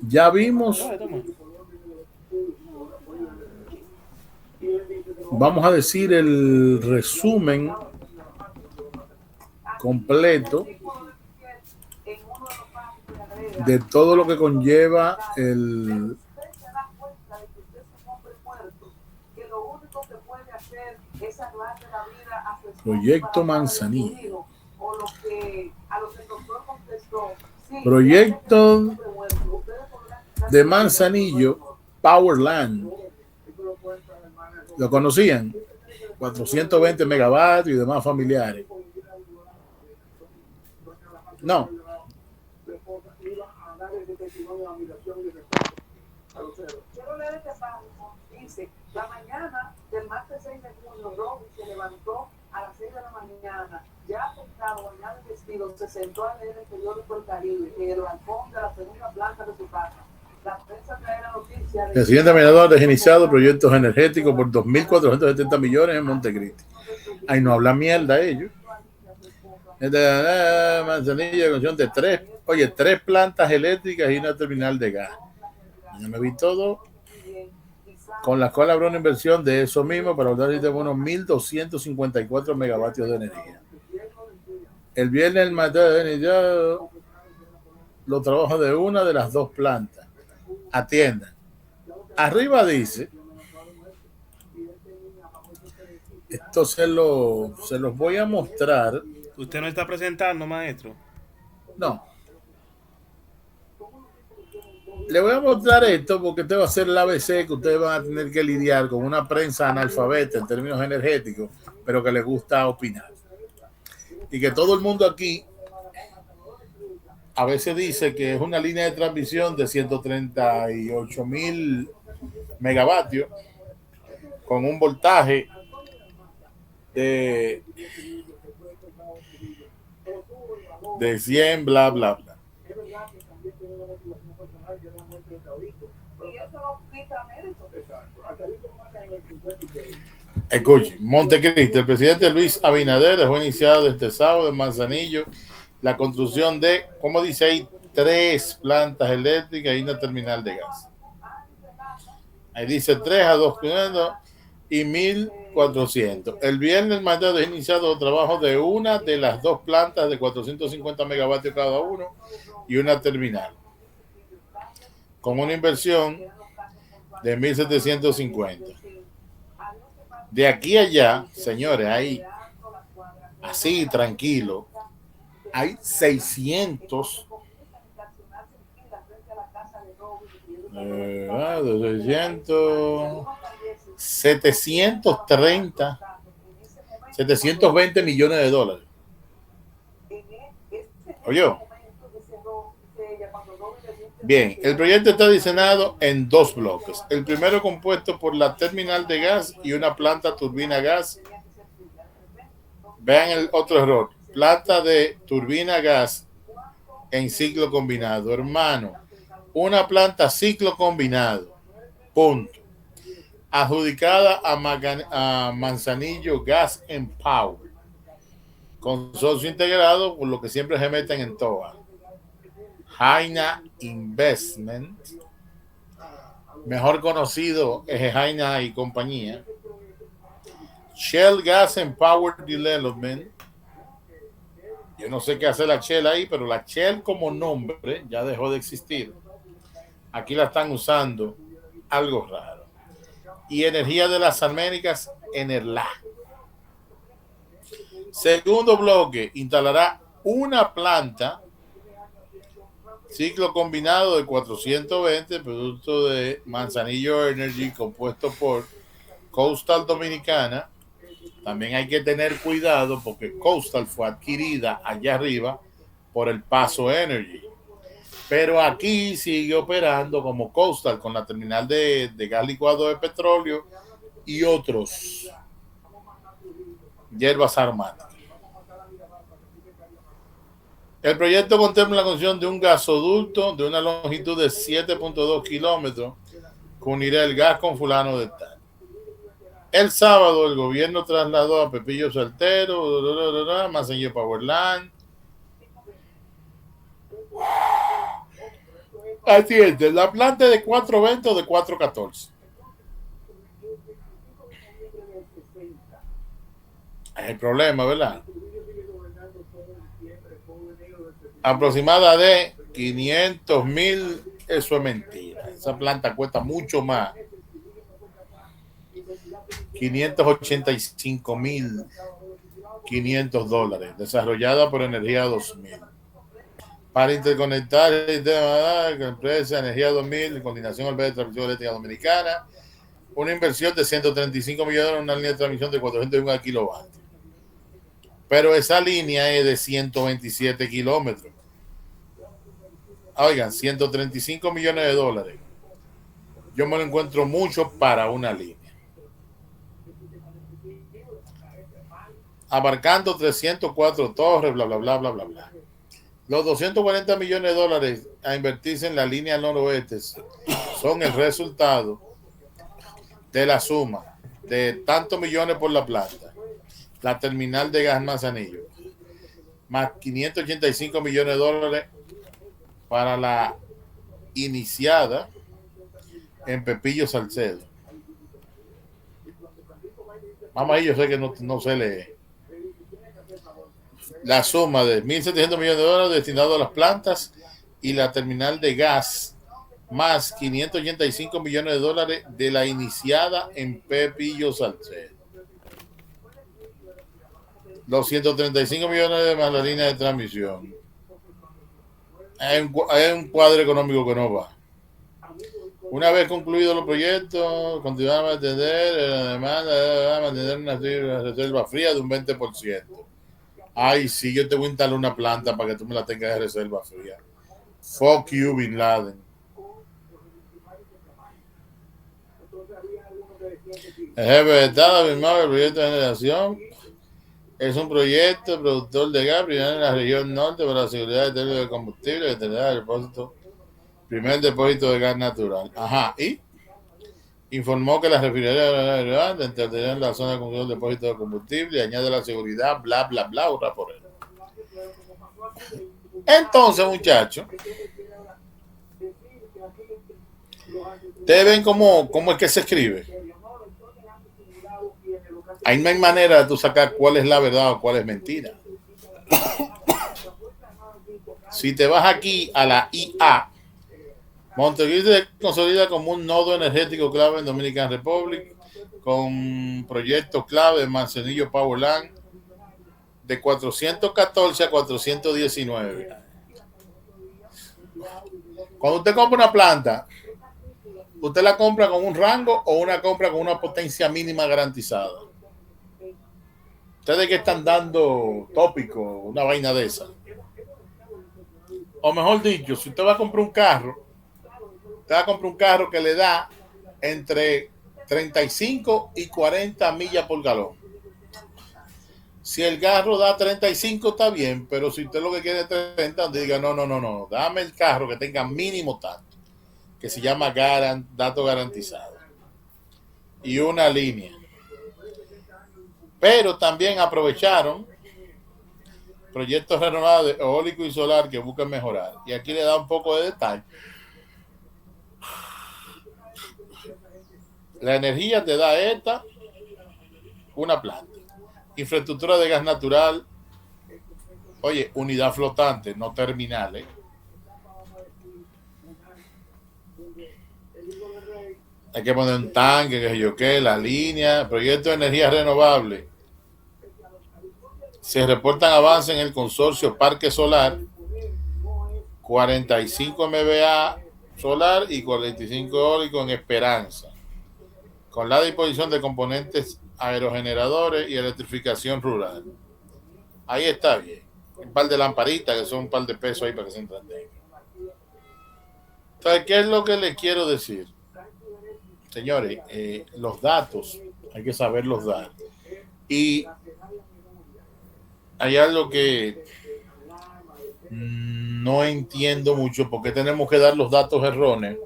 Ya vimos, vamos a decir el resumen completo de todo lo que conlleva el proyecto Manzanillo. Proyecto de Manzanillo, Powerland. ¿Lo conocían? 420 megavatios y demás familiares. No. La mañana del martes 6 de junio, Robin se levantó a las 6 de la mañana, ya afectado, bañado y vestido, se sentó a leer el periódico El Caribe en el balcón de la segunda planta de su casa. La prensa trae la noticia de el siguiente administrador ha iniciado proyectos energéticos por 2.470 millones en Montecristi. Ahí no habla mierda ellos. Manzanilla, construcción de tres plantas eléctricas y una terminal de gas. Ya me vi todo, con la cual habrá una inversión de eso mismo para lograr de unos 1.254 megavatios de energía. El viernes el mateo iniciado los trabajos de una de las dos plantas. Atiendan. Arriba dice, esto se los voy a mostrar. ¿Usted no está presentando, maestro? No. Le voy a mostrar esto porque este va a ser el ABC que ustedes van a tener que lidiar con una prensa analfabeta en términos energéticos, pero que les gusta opinar. Y que todo el mundo aquí a veces dice que es una línea de transmisión de 138.000 megavatios con un voltaje de 100, bla, bla, bla. Escuchen, Montecristi, el presidente Luis Abinader dejó iniciado este sábado en Manzanillo la construcción de, como dice ahí, 3 plantas eléctricas y una terminal de gas. Ahí dice 3 a 2 y 1.400. El viernes el mandato ha iniciado el trabajo de una de las dos plantas de 450 megavatios cada uno y una terminal, con una inversión de 1.750. De aquí a allá, señores, ahí, así tranquilo, hay 600 730 720 millones de dólares. Oye, bien, el proyecto está diseñado en 2 bloques. El primero compuesto por la terminal de gas y una planta turbina gas. Vean el otro error. Planta de turbina gas en ciclo combinado. Hermano, una planta ciclo combinado. Punto. Adjudicada a Manzanillo Gas and Power. Consorcio integrado por lo que siempre se meten en TOA. Jaina Investment, mejor conocido es Jaina y compañía. Shell Gas and Power Development. Yo no sé qué hace la Shell ahí, pero la Shell como nombre ya dejó de existir. Aquí la están usando algo raro. Y Energía de las Américas, Enerlá. Segundo bloque, instalará una planta ciclo combinado de 420, producto de Manzanillo Energy, compuesto por Coastal Dominicana. También hay que tener cuidado porque Coastal fue adquirida allá arriba por el Paso Energy. Pero aquí sigue operando como Coastal con la terminal de gas licuado de petróleo y otros hierbas aromáticas. El proyecto contempla la construcción de un gasoducto de una longitud de 7.2 kilómetros que unirá el gas con fulano de tal. El sábado el gobierno trasladó a Pepillo Soltero, Manzanillo Powerland. Así es, de la planta de 420 o de 414. Es el problema, ¿verdad? Aproximada de 500,000, eso es mentira. Esa planta cuesta mucho más. 585,500 dólares, desarrollada por Energía 2000. Para interconectar el sistema de empresa Energía 2000, coordinación al de transmisión eléctrica dominicana, una inversión de 135 millones en una línea de transmisión de 401 kilovatios. Pero esa línea es de 127 kilómetros. Oigan, 135 millones de dólares. Yo me lo encuentro mucho para una línea. Abarcando 304 torres, bla, bla, bla, bla, bla, bla. Los 240 millones de dólares a invertirse en la línea noroeste son el resultado de la suma de tantos millones por la planta, la terminal de gas Manzanillo, más 585 millones de dólares para la iniciada en Pepillo Salcedo. Vamos ahí, yo sé que no se lee. La suma de 1.700 millones de dólares destinados a las plantas y la terminal de gas, más 585 millones de dólares de la iniciada en Pepillo Salcedo. Los 135 millones de más la línea de transmisión. Hay un cuadro económico que no va. Una vez concluidos los proyectos, continuamos a atender la demanda, a mantener una reserva fría de un 20%. Ay, sí, yo te voy a instalar una planta para que tú me la tengas de reserva fría. Fuck you, Bin Laden. El jefe de Estado afirmaba el proyecto de generación es un proyecto productor de gas primero en la región norte para la seguridad de términos de combustible que tendrá el depósito, primer depósito de gas natural. Ajá, y informó que las refinerías entenderán la zona de consumo del depósito de combustible y añade la seguridad, bla, bla, bla, hurra por él. Entonces, muchachos, ustedes ven cómo es que se escribe. Ahí no hay manera de tú sacar cuál es la verdad o cuál es mentira. Si te vas aquí a la IA, Montevideo se consolida como un nodo energético clave en Dominican Republic, con proyectos clave de Manzanillo Powerland de 414 a 419. Cuando usted compra una planta, ¿usted la compra con un rango o una compra con una potencia mínima garantizada? Ustedes que están dando tópico, una vaina de esa. O mejor dicho, si usted va a comprar un carro, usted va a comprar un carro que le da entre 35 y 40 millas por galón. Si el carro da 35 está bien, pero si usted lo que quiere es 30, diga no, dame el carro que tenga mínimo tanto, que se llama dato garantizado. Y una línea. Pero también aprovecharon proyectos renovados de eólico y solar que buscan mejorar. Y aquí le da un poco de detalle. La energía te da una planta. Infraestructura de gas natural. Oye, unidad flotante, no terminal. Hay que poner un tanque, que yo qué, la línea, proyecto de energía renovable. Se reportan avances en el consorcio Parque Solar, 45 MVA solar y 45 eólico en Esperanza, con la disposición de componentes aerogeneradores y electrificación rural. Ahí está bien. Un par de lamparitas que son un par de pesos ahí para que se entretengan. Entonces, ¿qué es lo que les quiero decir? Señores, los datos, hay que saberlos dar. Y hay algo que no entiendo mucho, porque tenemos que dar los datos erróneos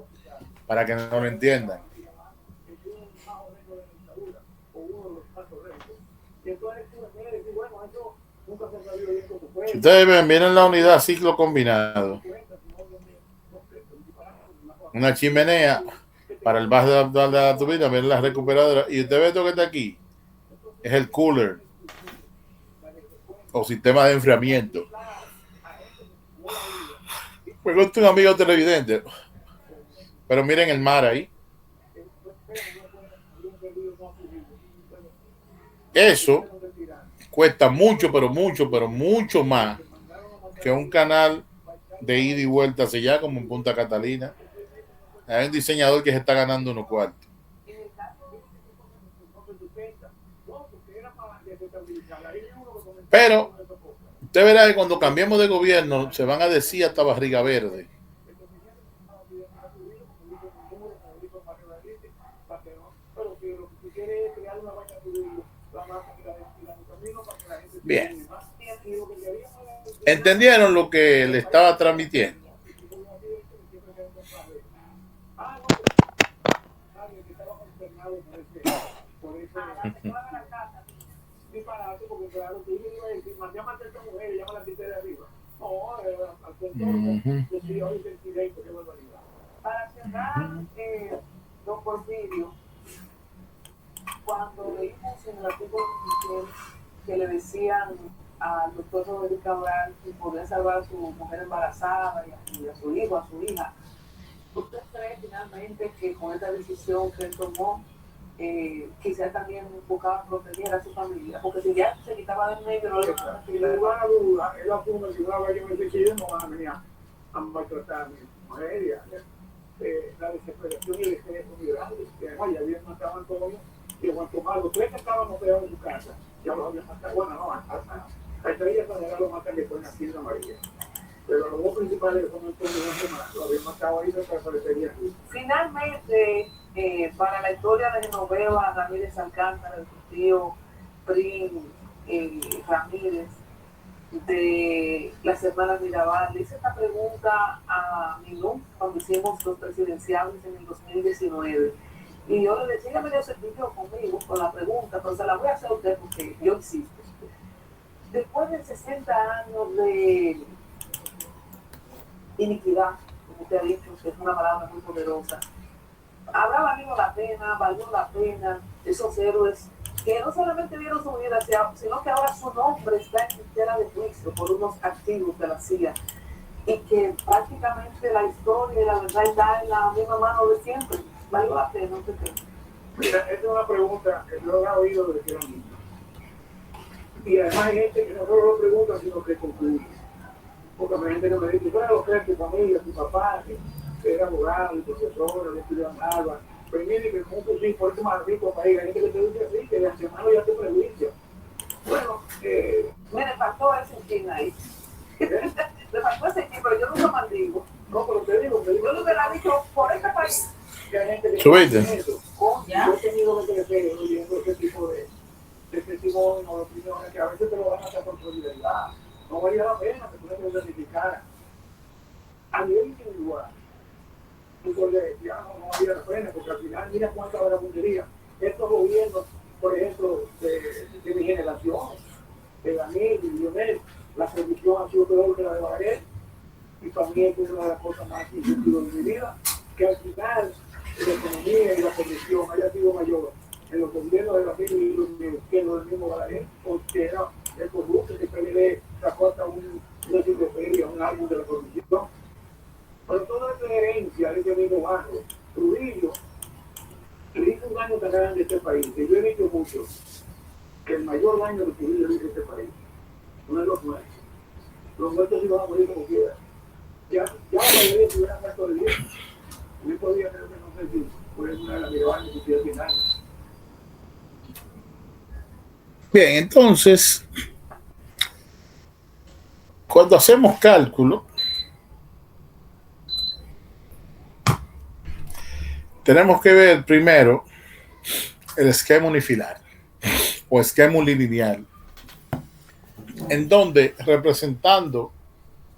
para que no lo entiendan. Si ustedes ven, miren la unidad ciclo combinado. una chimenea para el base de la turbina, miren la recuperadora, y usted ve esto que está aquí, es el cooler o sistema de enfriamiento. Me gusta un amigo televidente, pero miren el mar ahí. Eso cuesta mucho, pero mucho más que un canal de ida y vuelta hacia allá, como en Punta Catalina. Hay un diseñador que se está ganando unos cuartos. Pero usted verá que cuando cambiemos de gobierno se van a decir hasta barriga verde. Bien. ¿Entendieron lo que le estaba transmitiendo? Para cerrar, don Porfirio, cuando leímos en el artículo que le decían al doctor Rodríguez Cabral que podía salvar a su mujer embarazada y a su hijo, a su hija, ¿usted cree finalmente que con esta decisión que él tomó, quizás también buscaba proteger a su familia? Porque si ya se quitaba del medio, no le van a si le van a duda, él asume que una vez yo me suicidio, no van a venir a maltratar a mi mujer y la desesperación y el estrés muy grande, que además ya habían matado a Antonio y cuanto más los tres que estaban operados en su casa, ya los habían matado. Bueno, no, a Estrella Federal lo matan después en la Hacienda María. Pero los dos principales que son Antonio y Germán, lo habían matado ahí, no desaparecerían. Finalmente, para la historia de Genoveva Ramírez Alcántara, de su tío Prim Ramírez, de las hermanas Mirabal, le hice esta pregunta a Minú cuando hicimos los presidenciales en el 2019. Y yo le decía, ella me dio servicio conmigo con la pregunta, pero se la voy a hacer a usted porque yo insisto. Después de 60 años de iniquidad, como usted ha dicho, que es una palabra muy poderosa, ¿habrá valido la pena, valió la pena esos héroes que no solamente dieron su vida, sino que ahora su nombre está en tela de juicio por unos activos de la CIA y que prácticamente la historia y la verdad está en la misma mano de siempre? ¿Valió la pena? ¿Usted cree? Mira, esta es una pregunta que yo he oído desde que era niño. Y además hay gente que no solo lo pregunta, sino que concluye. Porque hay gente que me dice, bueno, ¿qué es tu familia, tu papá, que era abogado y profesor, que estudió en Harvard? Pero mire que como tú sí, por eso más rico país, hay gente que te dice así, que de antemano ya te prejuicia. Bueno, me faltó ese chin ahí. Le faltó ese chin, pero yo nunca maldigo. No, pero te digo, yo lo que le he dicho por este país. Que hay gente que ¿Subiste? eso. Yo he tenido que crecer oyendo ese tipo de testimonios o opiniones que a veces te lo van a hacer por solidaridad. No valía la pena que tú le identificaras. A nivel individual, ya no valía la pena, porque al final mira cuánta vagabundería. Estos gobiernos, por ejemplo, de mi generación, de Daniel y Lionel, la corrupción ha sido peor que la de Balaguer, y para mí es una de las cosas más difíciles de mi vida, que al final la economía y la corrupción haya sido mayor en los gobiernos de Daniel y Lionel que en los del mismo Balaguer, porque era el corrupto que PLD sacó hasta un decir de feria, un álbum de la corrupción. Pero toda esa herencia de ese mismo barrio, Trujillo, le hizo un daño tan grande a este país, que yo he dicho mucho, que el mayor daño que Trujillo le hizo a este país no es los muertos. Los muertos iban a morir como quieran. Ya la mayoría se hubieran muerto de bien. Yo podía creo que no sé si fue una de las Mirabal que hiciera 100 años. Bien, entonces, cuando hacemos cálculo, tenemos que ver primero el esquema unifilar o esquema unilineal, en donde representando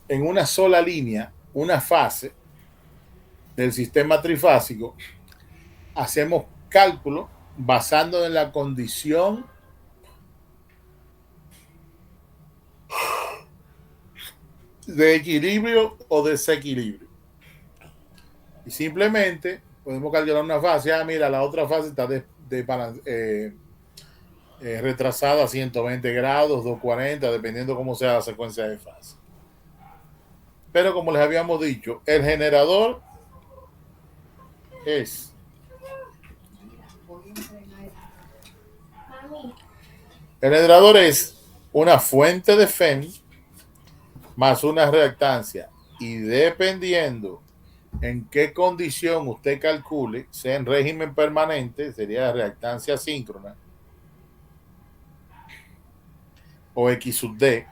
en una sola línea una fase del sistema trifásico, hacemos cálculo basando en la condición de equilibrio o desequilibrio. Y simplemente podemos calcular una fase. Ah, mira, la otra fase está retrasada a 120 grados, 240, dependiendo cómo sea la secuencia de fase. Pero como les habíamos dicho, el generador es una fuente de FEM más una reactancia, y dependiendo en qué condición usted calcule, sea en régimen permanente, sería reactancia síncrona, o X sub D,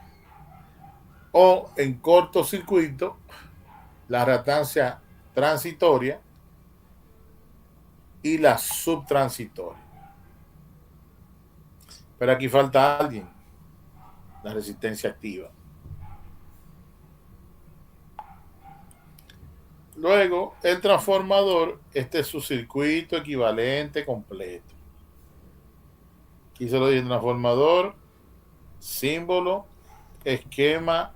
o en cortocircuito, la reactancia transitoria y la subtransitoria. Pero aquí falta alguien, la resistencia activa. Luego, el transformador, este es su circuito equivalente completo. Aquí se lo dice transformador, símbolo, esquema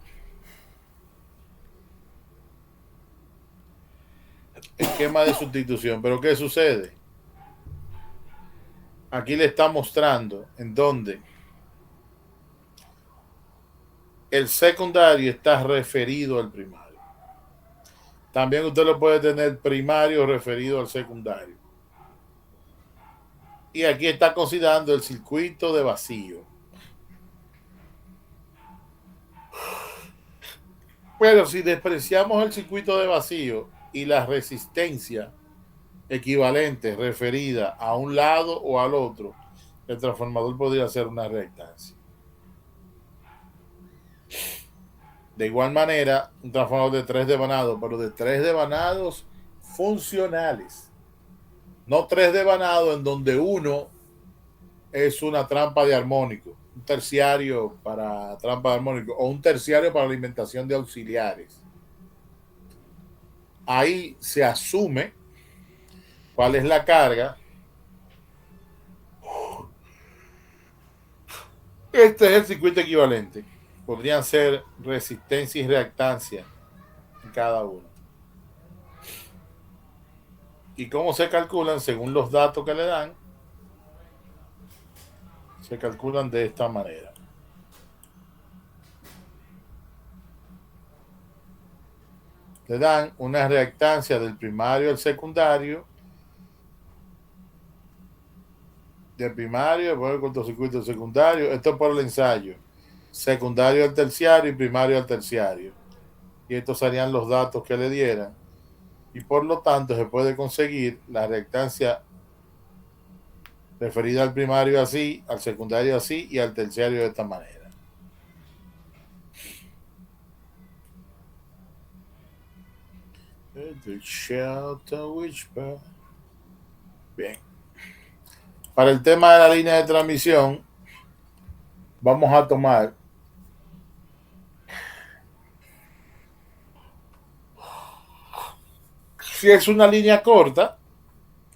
de sustitución. Pero ¿qué sucede? Aquí le está mostrando en donde el secundario está referido al primario. También usted lo puede tener primario referido al secundario. Y aquí está considerando el circuito de vacío. Pero si despreciamos el circuito de vacío y la resistencia equivalente referida a un lado o al otro, el transformador podría ser una reactancia. De igual manera, un transformador de 3 devanados, pero de 3 devanados funcionales. No 3 devanados en donde uno es una trampa de armónico, un terciario para trampa de armónico o un terciario para alimentación de auxiliares. Ahí se asume cuál es la carga. Este es el circuito equivalente. Podrían ser resistencia y reactancia en cada uno. ¿Y cómo se calculan? Según los datos que le dan, se calculan de esta manera. Le dan una reactancia del primario al secundario, del primario, por el cortocircuito del secundario, esto es por el ensayo, secundario al terciario y primario al terciario. Y estos serían los datos que le dieran. Y por lo tanto se puede conseguir la reactancia referida al primario así, al secundario así y al terciario de esta manera. Bien. Para el tema de la línea de transmisión, vamos a tomar si es una línea corta,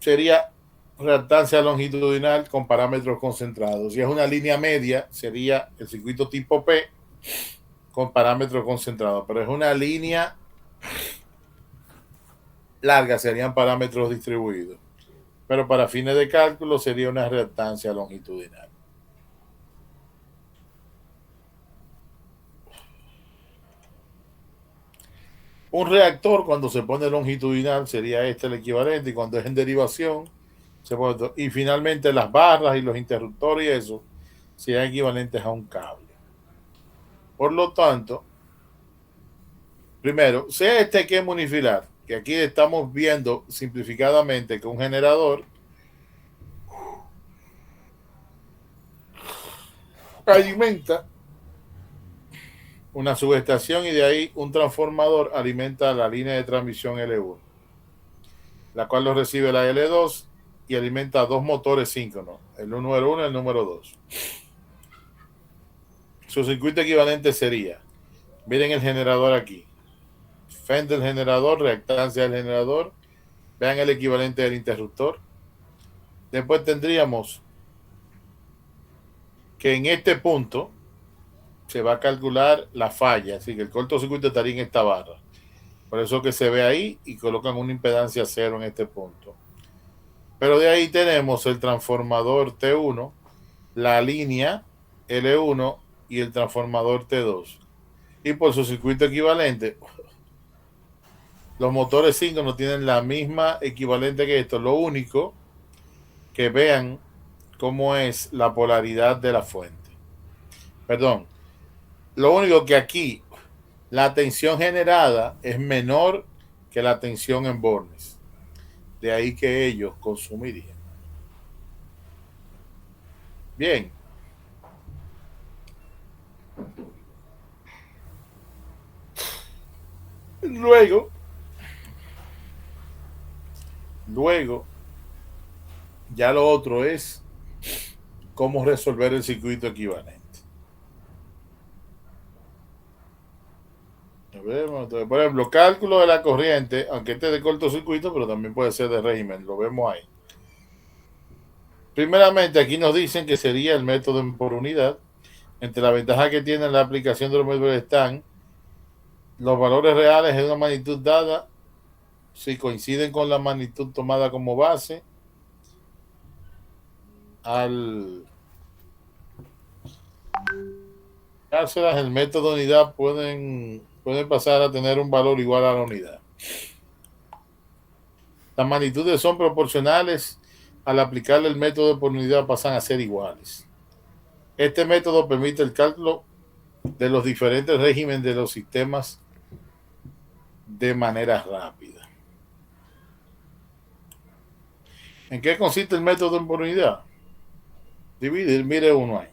sería reactancia longitudinal con parámetros concentrados. Si es una línea media, sería el circuito tipo P con parámetros concentrados. Pero es una línea larga, serían parámetros distribuidos. Pero para fines de cálculo sería una reactancia longitudinal. Un reactor, cuando se pone longitudinal, sería este el equivalente, y cuando es en derivación, se pone. Y finalmente las barras y los interruptores y eso serían equivalentes a un cable. Por lo tanto, primero, sea este esquema unifilar, que aquí estamos viendo simplificadamente que un generador alimenta una subestación y de ahí un transformador alimenta la línea de transmisión L1, la cual lo recibe la L2 y alimenta dos motores síncronos, el número 1 y el número 2. Su circuito equivalente sería, miren el generador aquí, FEM del generador, reactancia del generador, vean el equivalente del interruptor. Después tendríamos que en este punto se va a calcular la falla, así que el cortocircuito estaría en esta barra. Por eso que se ve ahí y colocan una impedancia cero en este punto. Pero de ahí tenemos el transformador T1, la línea L1 y el transformador T2. Y por su circuito equivalente, los motores 5 no tienen la misma equivalente que esto. Lo único que vean cómo es la polaridad de la fuente. Perdón. Lo único que aquí la tensión generada es menor que la tensión en bornes. De ahí que ellos consumirían. Bien. Luego, ya lo otro es cómo resolver el circuito equivalente. Entonces, por ejemplo, cálculo de la corriente, aunque este es de cortocircuito, pero también puede ser de régimen, lo vemos ahí. Primeramente, aquí nos dicen que sería el método por unidad. Entre la ventaja que tiene la aplicación de los métodos están los valores reales de una magnitud dada, si coinciden con la magnitud tomada como base, al dárselas el método de unidad pueden pasar a tener un valor igual a la unidad. Las magnitudes son proporcionales. Al aplicarle el método por unidad pasan a ser iguales. Este método permite el cálculo de los diferentes regímenes de los sistemas de manera rápida. ¿En qué consiste el método por unidad? Dividir, mire uno ahí.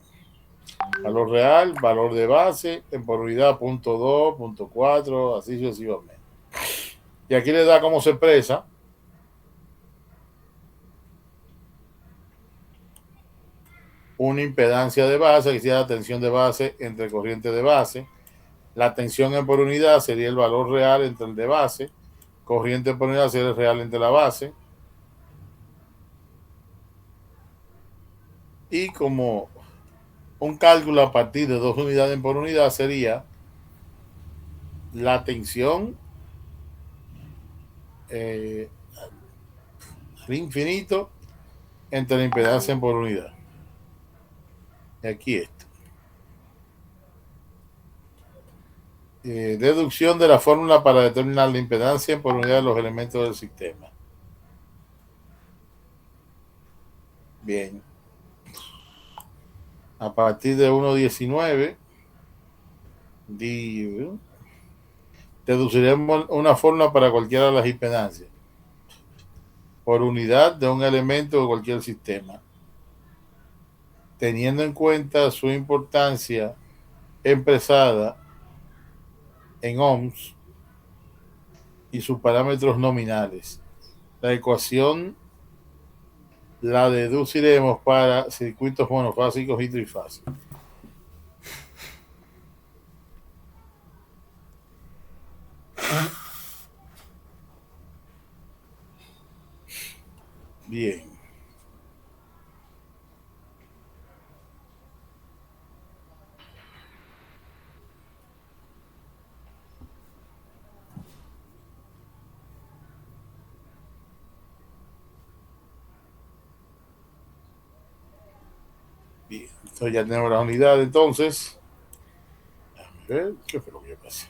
Valor real, valor de base, en por unidad, punto 2, punto 4, así sucesivamente. Y aquí le da cómo se expresa. Una impedancia de base, que sea la tensión de base entre corriente de base. La tensión en por unidad sería el valor real entre el de base. Corriente por unidad sería el real entre la base. Y como un cálculo a partir de 2 unidades por unidad sería la tensión al infinito entre la impedancia en por unidad. Y aquí esto. Deducción de la fórmula para determinar la impedancia en por unidad de los elementos del sistema. Bien. A partir de 1.19 deduciremos una fórmula para cualquiera de las impedancias por unidad de un elemento de cualquier sistema, teniendo en cuenta su importancia expresada en ohms y sus parámetros nominales. La ecuación la deduciremos para circuitos monofásicos y trifásicos. Bien. Bien, entonces ya tenemos la unidad. Entonces, a ver, ¿qué fue lo que pasó?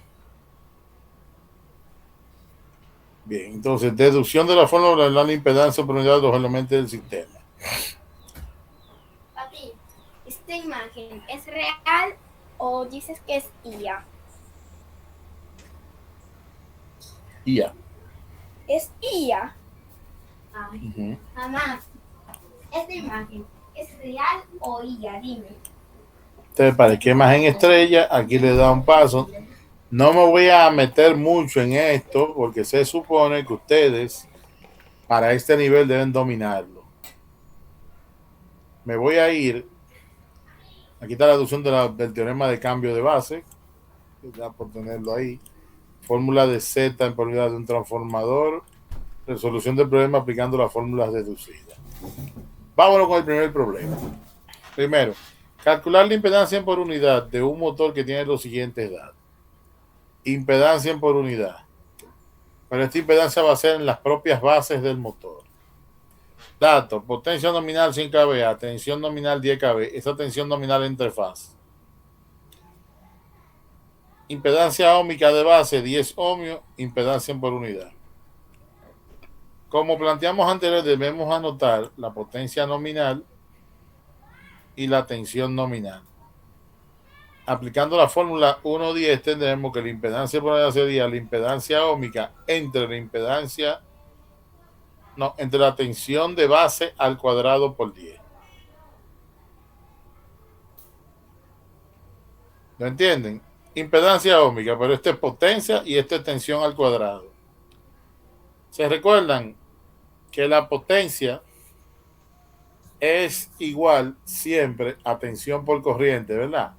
Bien, entonces, deducción de la fórmula de la impedancia por unidad de los elementos del sistema. Papi, ¿esta imagen es real o dices que es IA? IA. ¿Es IA? Uh-huh. Mamá, ¿esta imagen es real o IA? Dime. Entonces, para qué imagen estrella, aquí le da un paso. No me voy a meter mucho en esto porque se supone que ustedes para este nivel deben dominarlo. Me voy a ir. Aquí está la deducción del teorema de cambio de base. Ya por tenerlo ahí. Fórmula de Z en propiedad de un transformador. Resolución del problema aplicando las fórmulas deducidas. Vámonos con el primer problema. Primero, calcular la impedancia en por unidad de un motor que tiene los siguientes datos. Impedancia en por unidad. pero esta impedancia va a ser en las propias bases del motor. Dato, potencia nominal 100 kVA, tensión nominal 10 kV, esa tensión nominal entre fases. Impedancia óhmica de base 10 ohmios, impedancia por unidad. Como planteamos anteriormente, debemos anotar la potencia nominal y la tensión nominal. Aplicando la fórmula 1.10 tendremos que la impedancia por unidad sería la impedancia óhmica entre entre la tensión de base al cuadrado por 10. ¿Lo entienden? Impedancia óhmica, pero esta es potencia y esta es tensión al cuadrado. ¿Se recuerdan que la potencia es igual siempre a tensión por corriente, verdad?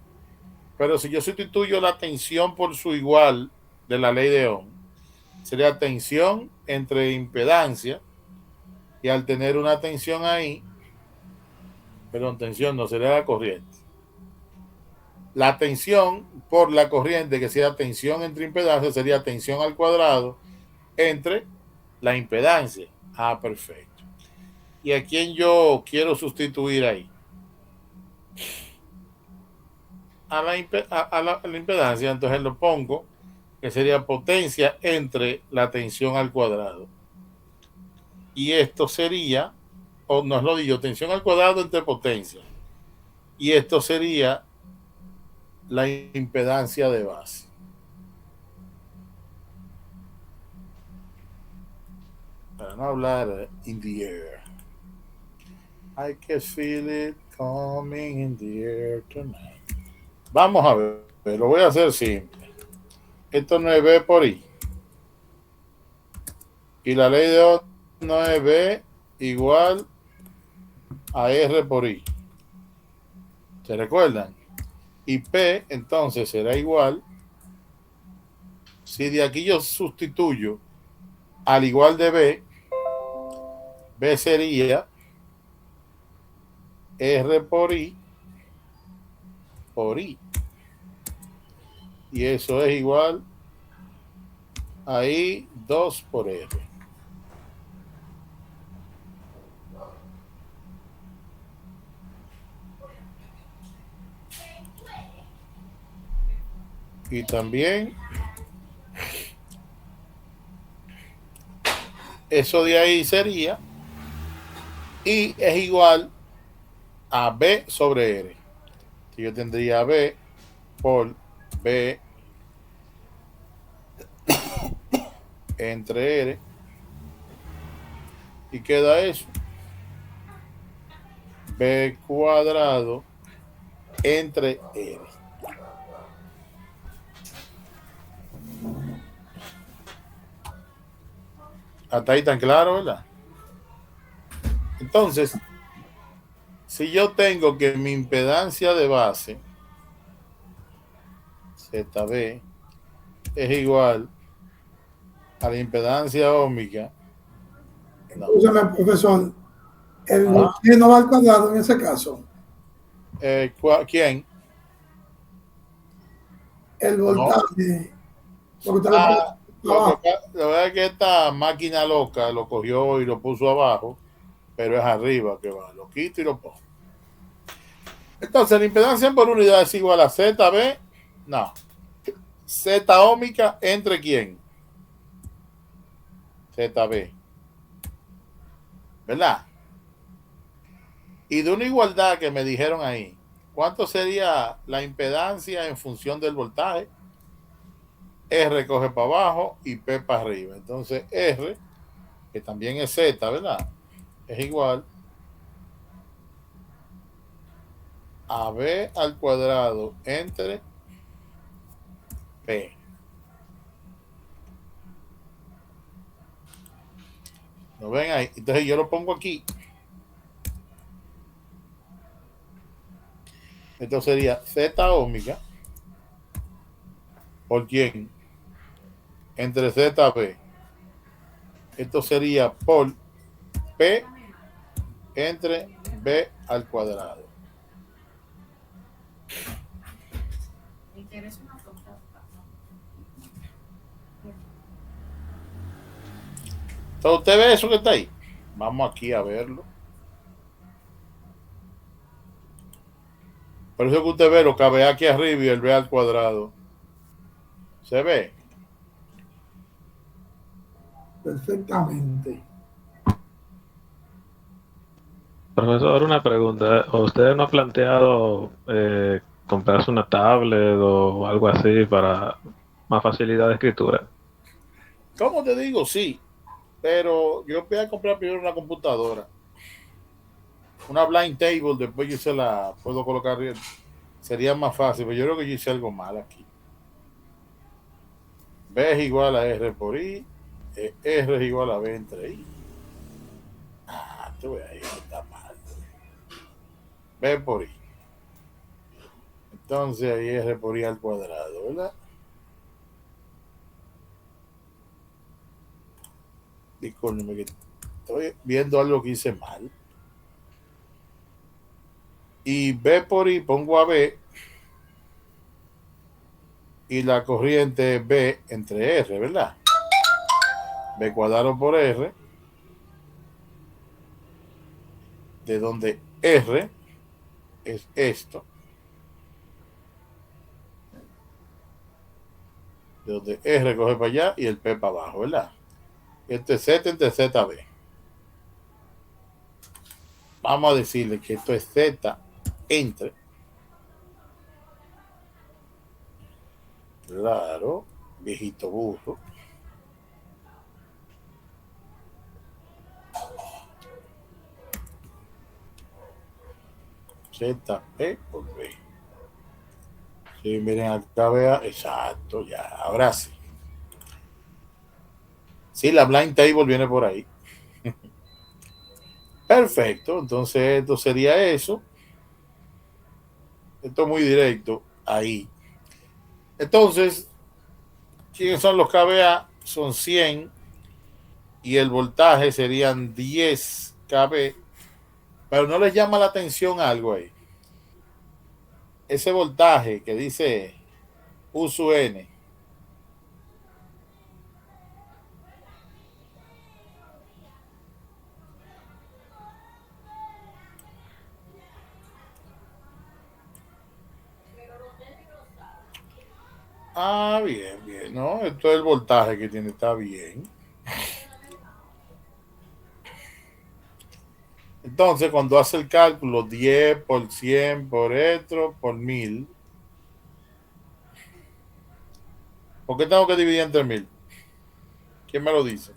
Pero si yo sustituyo la tensión por su igual de la ley de Ohm, sería tensión entre impedancia, y al tener una tensión ahí, perdón, tensión no, sería la corriente. La tensión por la corriente, que sea tensión entre impedancia, sería tensión al cuadrado entre la impedancia. Ah, perfecto. ¿Y a quién yo quiero sustituir ahí? A la impedancia, entonces lo pongo, que sería potencia entre la tensión al cuadrado. Y esto sería, o nos lo digo, tensión al cuadrado entre potencia. Y esto sería la impedancia de base. Para no hablar in the air. I can feel it coming in the air tonight. Vamos a ver, lo voy a hacer simple. Esto no es B por I. Y la ley de Ohm no es B igual a R por I. ¿Se recuerdan? Y P entonces será igual, si de aquí yo sustituyo al igual de B sería R por I. Y eso es igual a I 2 por R. Y también eso de ahí sería I es igual a B sobre R. Que yo tendría B por B entre R. Y queda eso. B cuadrado entre R. Hasta ahí tan claro, ¿verdad? Entonces, si yo tengo que mi impedancia de base, ZB, es igual a la impedancia óhmica. No. Escúchame, profesor, el voltaje no va al cuadrado en ese caso. ¿Quién? El voltaje. No. La verdad es que esta máquina loca lo cogió y lo puso abajo, pero es arriba que va, lo quito y lo pongo. Entonces la impedancia por unidad es igual a ZB, no, Z óhmica entre quién, ZB, ¿verdad? Y de una igualdad que me dijeron ahí, ¿cuánto sería la impedancia en función del voltaje? R coge para abajo y P para arriba. Entonces R, que también es Z, ¿verdad? Es igual a B al cuadrado entre P. ¿Lo ven ahí? Entonces yo lo pongo aquí. Esto sería Z óhmica. ¿Por quién? Entre ZB. Esto sería por P entre B al cuadrado. Entonces, ¿usted ve eso que está ahí? Vamos aquí a verlo. Por eso que usted ve lo KBA aquí arriba y el B al cuadrado. ¿Se ve? Perfectamente. Profesor, una pregunta. ¿Usted no ha planteado comprarse una tablet o algo así para más facilidad de escritura? ¿Cómo te digo? Sí. Pero yo voy a comprar primero una computadora. Una blind table, después yo se la puedo colocar. Sería más fácil, pero yo creo que yo hice algo mal aquí. B es igual a R por I. R es igual a B entre I. Te voy a ir, está mal. B por I. Entonces ahí R por I al cuadrado, ¿verdad? Discúlpeme que estoy viendo algo que hice mal. Y B por I pongo a B. Y la corriente es B entre R, ¿verdad? B cuadrado por R. De donde R es esto. De donde R coge para allá y el P para abajo, ¿verdad? Este es Z entre ZB. Vamos a decirle que esto es Z entre. Claro, viejito burro. ZP por B. Sí, miren acá, vea, exacto, ya, ahora sí. Sí, la blind table viene por ahí. Perfecto, entonces esto sería eso. Esto es muy directo, ahí. Entonces, ¿quiénes son los KVA? Son 100 y el voltaje serían 10 kV. Pero no les llama la atención algo ahí. Ese voltaje que dice U sub N. Ah, bien, bien. No, esto es el voltaje que tiene, está bien. Entonces, cuando hace el cálculo 10 por 100 por esto por 1000, ¿por qué tengo que dividir entre 1000? ¿Quién me lo dice?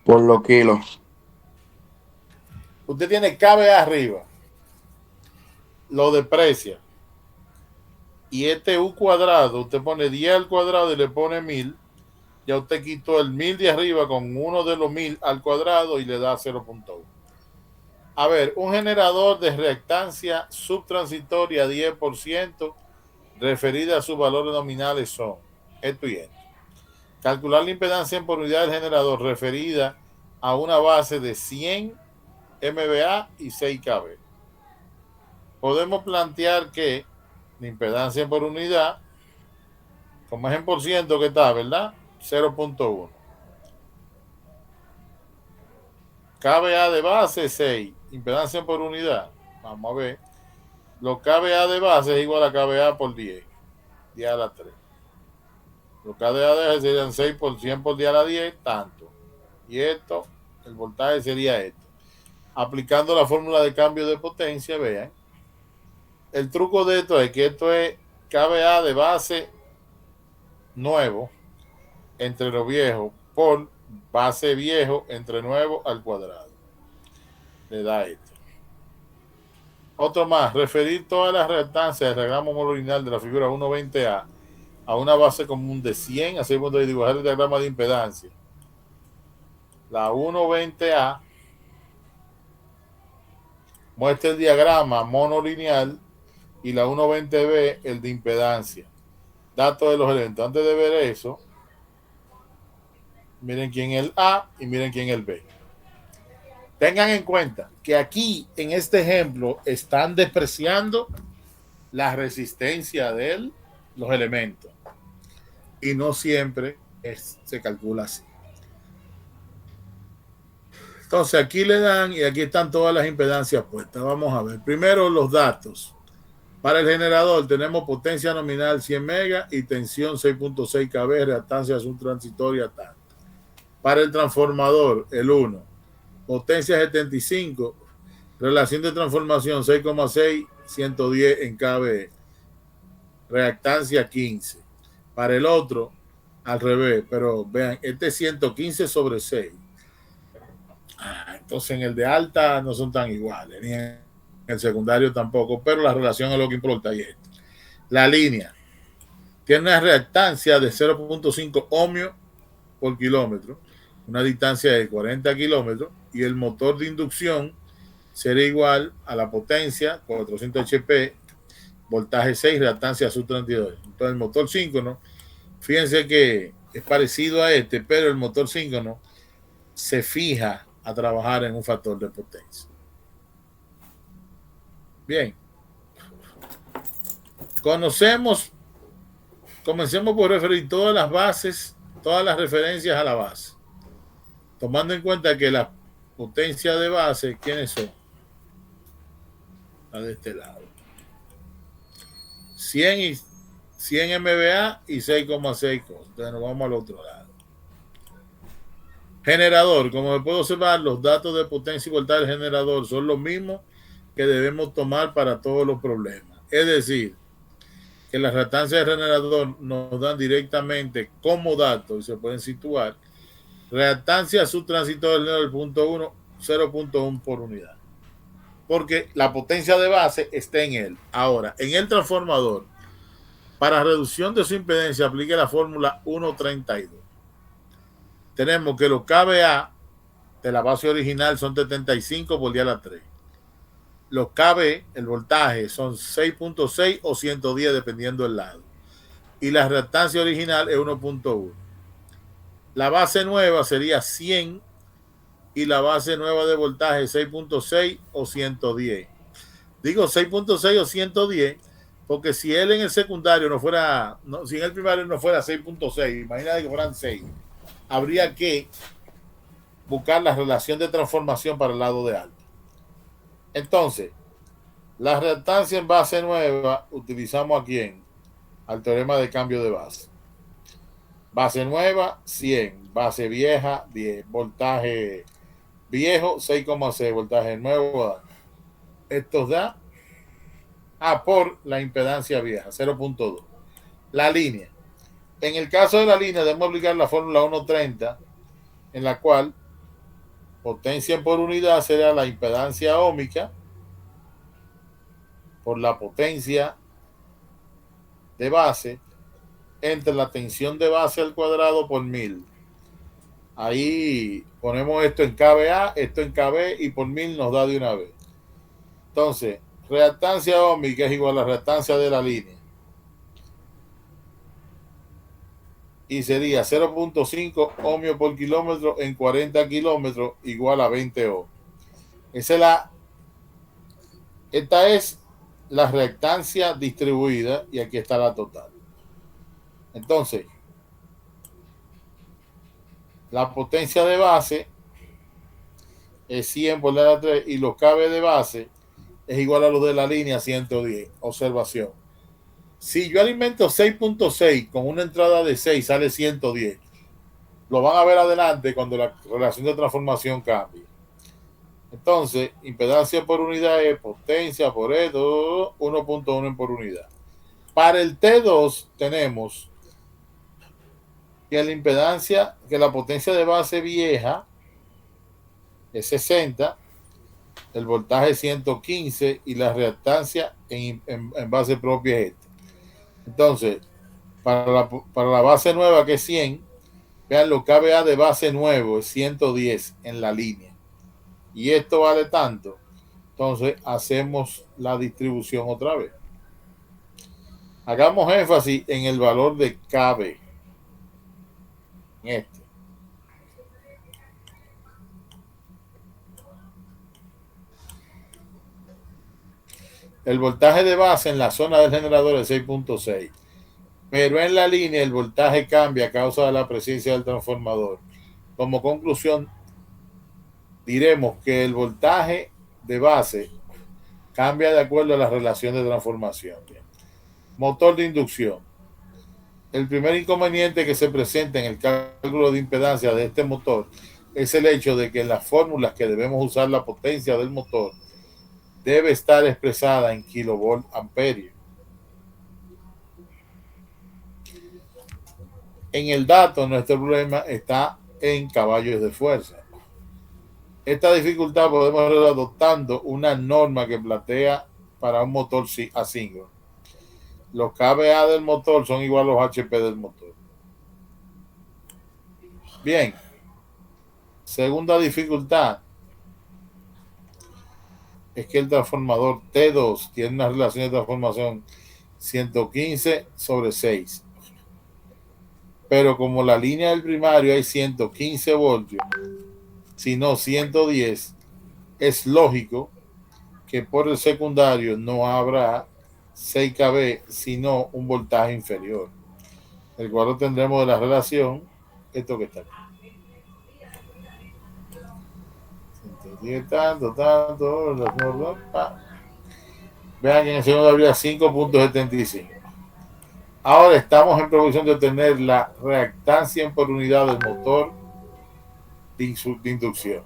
Por los kilos. Usted tiene KVA arriba, lo deprecia, y este U cuadrado, usted pone 10 al cuadrado y le pone 1000, ya usted quitó el 1000 de arriba con uno de los 1000 al cuadrado y le da 0.1. A ver, un generador de reactancia subtransitoria 10% referida a sus valores nominales son esto y esto. Calcular la impedancia por unidad del generador referida a una base de 100 MVA y 6 kV. Podemos plantear que la impedancia por unidad, como es en por ciento que está, ¿verdad? 0.1. KVA de base 6, impedancia por unidad. Vamos a ver. Los KVA de base es igual a KVA por 10, 10 a la 3. Los KVA de base serían 6 por 100 por 10 a la 10, tanto. Y esto, el voltaje sería esto. Aplicando la fórmula de cambio de potencia, vean. El truco de esto es que esto es KVA de base nuevo entre lo viejo por base viejo entre nuevo al cuadrado. Le da esto. Otro más, referir todas las reactancias del diagrama homologinal de la figura 120A a una base común de 100, así como de dibujar el diagrama de impedancia. La 120A muestra el diagrama monolineal y la 120B el de impedancia. Datos de los elementos. Antes de ver eso, miren quién es el A y miren quién es el B. Tengan en cuenta que aquí en este ejemplo están despreciando la resistencia de los elementos y no siempre se calcula así. Entonces aquí le dan y aquí están todas las impedancias puestas. Vamos a ver. Primero los datos. Para el generador tenemos potencia nominal 100 megas y tensión 6.6 kV, reactancia subtransitoria tanto. Para el transformador, el 1, potencia 75, relación de transformación 6,6, 110 en kV, reactancia 15. Para el otro, al revés, pero vean, este es 115 sobre 6. Entonces en el de alta no son tan iguales, ni en el secundario tampoco, pero la relación es lo que importa. Y esto. La línea tiene una reactancia de 0.5 ohmios por kilómetro, una distancia de 40 kilómetros, y el motor de inducción será igual a la potencia, 400 HP, voltaje 6, reactancia sub 32. Entonces el motor síncrono, fíjense que es parecido a este, pero el motor síncrono se fija a trabajar en un factor de potencia. Bien. Comencemos por referir todas las bases, todas las referencias a la base. Tomando en cuenta que la potencia de base, ¿quiénes son? La de este lado. 100 MVA y 6,6 cos. Entonces nos vamos al otro lado. Generador, como me puedo observar, los datos de potencia y voltaje del generador son los mismos que debemos tomar para todos los problemas. Es decir, que las reactancias del generador nos dan directamente como datos y se pueden situar. Reactancia subtransitoria del punto 1, 0.1 por unidad. Porque la potencia de base está en él. Ahora, en el transformador, para reducción de su impedancia, aplique la fórmula 1.32. Tenemos que los kVA de la base original son 75 por 10 a la 3. Los kV, el voltaje, son 6.6 o 110 dependiendo del lado. Y la reactancia original es 1.1. La base nueva sería 100 y la base nueva de voltaje 6.6 o 110. Digo 6.6 o 110 porque si él en el secundario no fuera, no, si en el primario no fuera 6.6, imagínate que fueran 6, habría que buscar la relación de transformación para el lado de alto. Entonces, la reactancia en base nueva utilizamos ¿a quién? Al teorema de cambio de base. Base nueva, 100. Base vieja, 10. Voltaje viejo, 6,6. Voltaje nuevo, estos da por la impedancia vieja, 0.2. La línea. En el caso de la línea, debemos aplicar la fórmula 1.30, en la cual potencia por unidad será la impedancia óhmica por la potencia de base entre la tensión de base al cuadrado por 1000. Ahí ponemos esto en kVA, esto en kV y por 1000 nos da de una vez. Entonces, reactancia óhmica es igual a la reactancia de la línea. Y sería 0.5 ohmios por kilómetro en 40 kilómetros igual a 20 ohms. Esta es la reactancia distribuida y aquí está la total. Entonces, la potencia de base es 100 por la 3 y los kV de base es igual a los de la línea 110. Observación. Si yo alimento 6.6 con una entrada de 6 sale 110. Lo van a ver adelante cuando la relación de transformación cambie. Entonces, impedancia por unidad es potencia por esto, 1.1 por unidad. Para el T2 tenemos que la impedancia, que la potencia de base vieja es 60, el voltaje es 115 y la reactancia en base propia es esta. Entonces, para la base nueva que es 100, vean lo kVA de base nuevo es 110 en la línea. Y esto vale tanto. Entonces, hacemos la distribución otra vez. Hagamos énfasis en el valor de kV. En este. El voltaje de base en la zona del generador es 6.6, pero en la línea el voltaje cambia a causa de la presencia del transformador. Como conclusión, diremos que el voltaje de base cambia de acuerdo a la relación de transformación. Bien. Motor de inducción. El primer inconveniente que se presenta en el cálculo de impedancia de este motor es el hecho de que en las fórmulas que debemos usar la potencia del motor debe estar expresada en kilovolt amperio. En el dato, nuestro problema está en caballos de fuerza. Esta dificultad podemos ver adoptando una norma que plantea para un motor asíncrono. Los kVA del motor son igual a los HP del motor. Bien. Segunda dificultad es que el transformador T2 tiene una relación de transformación 115/6. Pero como la línea del primario hay 115 voltios, sino 110, es lógico que por el secundario no habrá 6 kV, sino un voltaje inferior, el cual lo tendremos de la relación, esto que está aquí. 110 tanto. Vean que en el segundo habría 5.75. Ahora estamos en producción de obtener la reactancia por unidad del motor de inducción.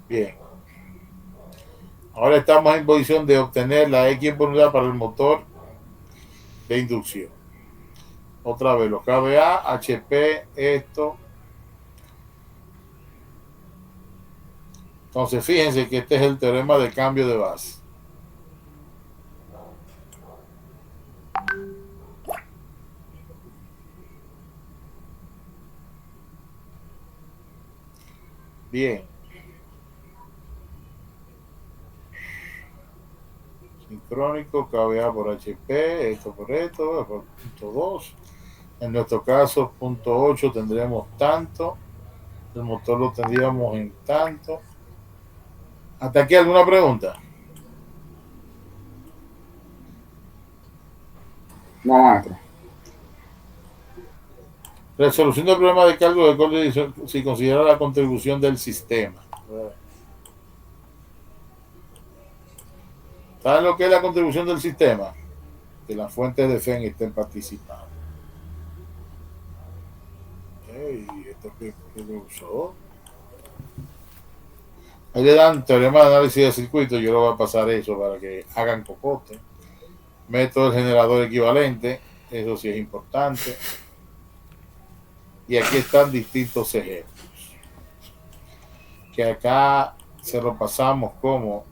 Bien. Ahora estamos en posición de obtener la X por unidad para el motor de inducción. Otra vez los kVA, HP, esto. Entonces fíjense que este es el teorema de cambio de base. Bien. Sincrónico, kVA por HP, esto por esto, por punto 2. En nuestro caso, punto 8 tendremos tanto. El motor lo tendríamos en tanto. ¿Hasta aquí alguna pregunta? No, maestro. Resolución del problema de cálculo de costo si considera la contribución del sistema. ¿Saben lo que es la contribución del sistema? Que las fuentes de FEN estén participando. ¿Esto qué lo usó? Ahí le dan teorema de análisis de circuito. Yo le voy a pasar eso para que hagan cocote. Método del generador equivalente. Eso sí es importante. Y aquí están distintos ejemplos. Que acá se lo pasamos como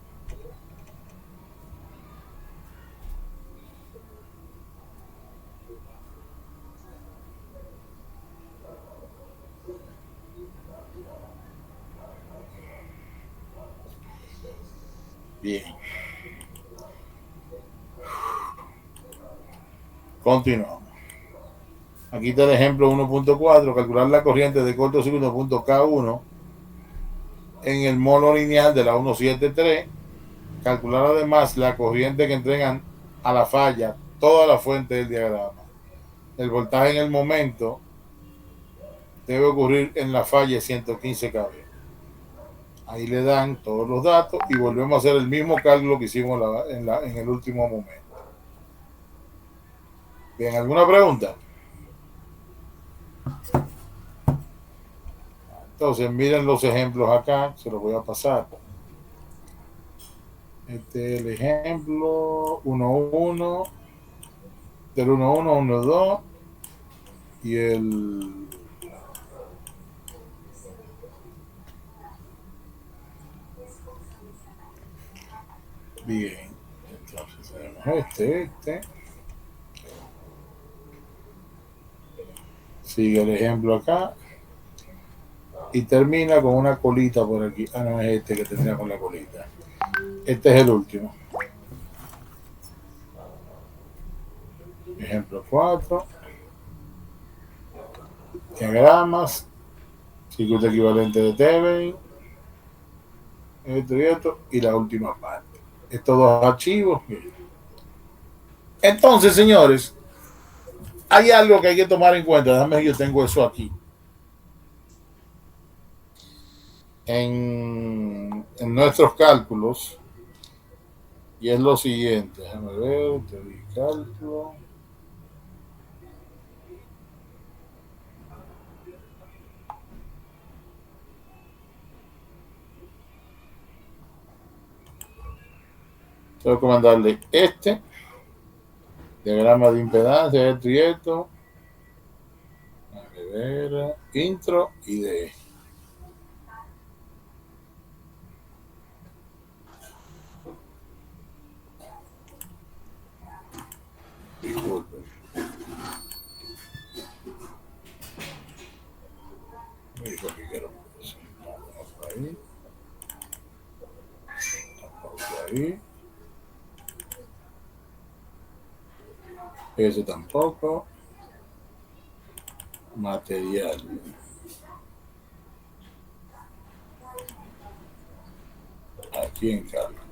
bien. Continuamos. Aquí está el ejemplo 1.4, calcular la corriente de cortocircuito K1 en el mono lineal de la 173, calcular además la corriente que entregan a la falla toda la fuente del diagrama. El voltaje en el momento debe ocurrir en la falla 115 kV. Ahí le dan todos los datos y volvemos a hacer el mismo cálculo que hicimos en el último momento. Bien, ¿alguna pregunta? Entonces, miren los ejemplos acá, se los voy a pasar. Este es el ejemplo 1.1, del 1.1, 1.2 y el bien. Entonces tenemos este. Sigue el ejemplo acá. Y termina con una colita por aquí. Ah, no, es este que tendría con la colita. Este es el último. Ejemplo 4. Diagramas. Circuito equivalente de Thevenin. Esto y esto. Y la última parte. Estos dos archivos. Entonces, señores, hay algo que hay que tomar en cuenta. Déjame, yo tengo eso aquí. En nuestros cálculos. Y es lo siguiente. Déjame ver. Te di cálculo. Tengo que mandarle este. Diagrama de impedancia, esto y esto. Déjame ver. Intro y de. Disculpen. Me dijo que quiero por ahí. Tampoco ahí. Ese tampoco. Material. Aquí en cálculo.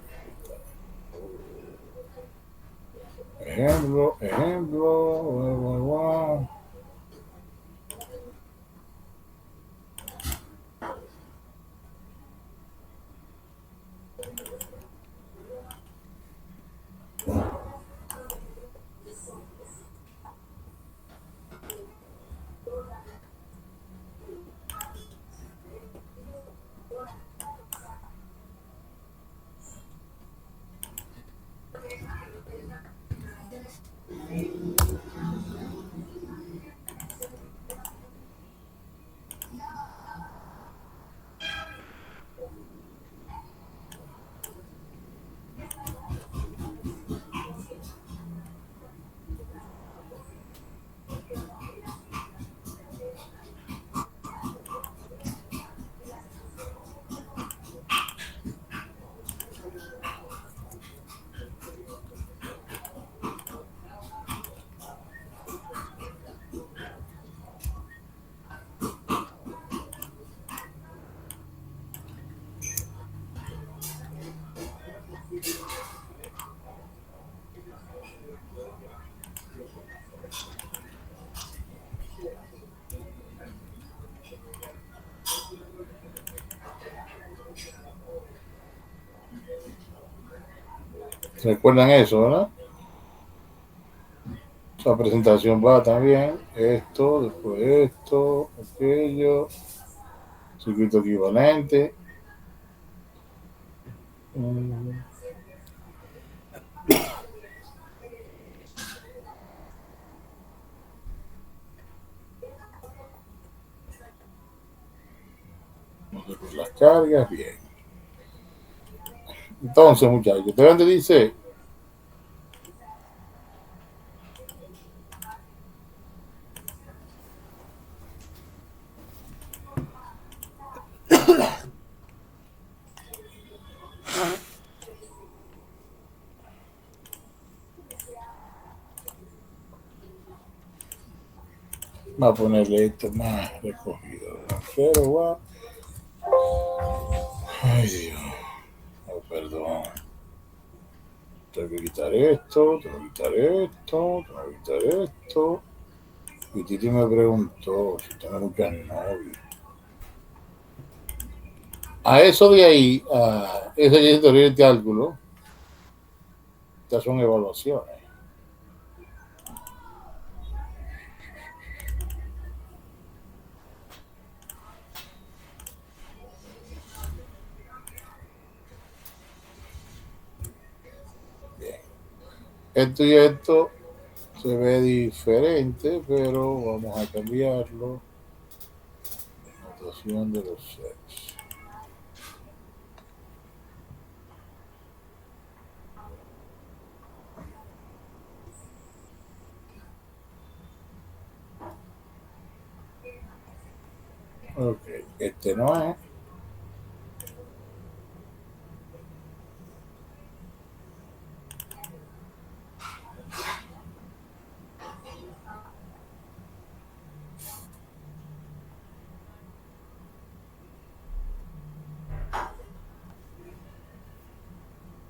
Ejemplo. ¿Recuerdan eso, verdad? Esa presentación va también. Esto, después esto, aquello. Circuito equivalente. Las cargas, bien. Entonces, muchachos, ¿ustedes dónde dice? Va a ponerle esto más recogido. Pero va. Ay, Dios. Oh, perdón. Tengo que quitar esto, tengo que quitar esto, tengo que quitar esto. Y Titi me preguntó si tengo muchas novias. A eso de ahí, a ese es el cálculo. Estas son evaluaciones. Bien. Esto y esto se ve diferente, pero vamos a cambiarlo. Notación de los sets. Ok, este no es.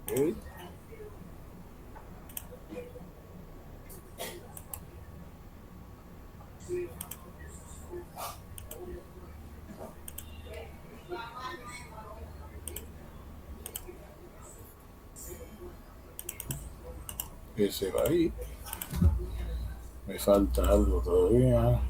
Okay. Ese va ahí. Me falta algo todavía.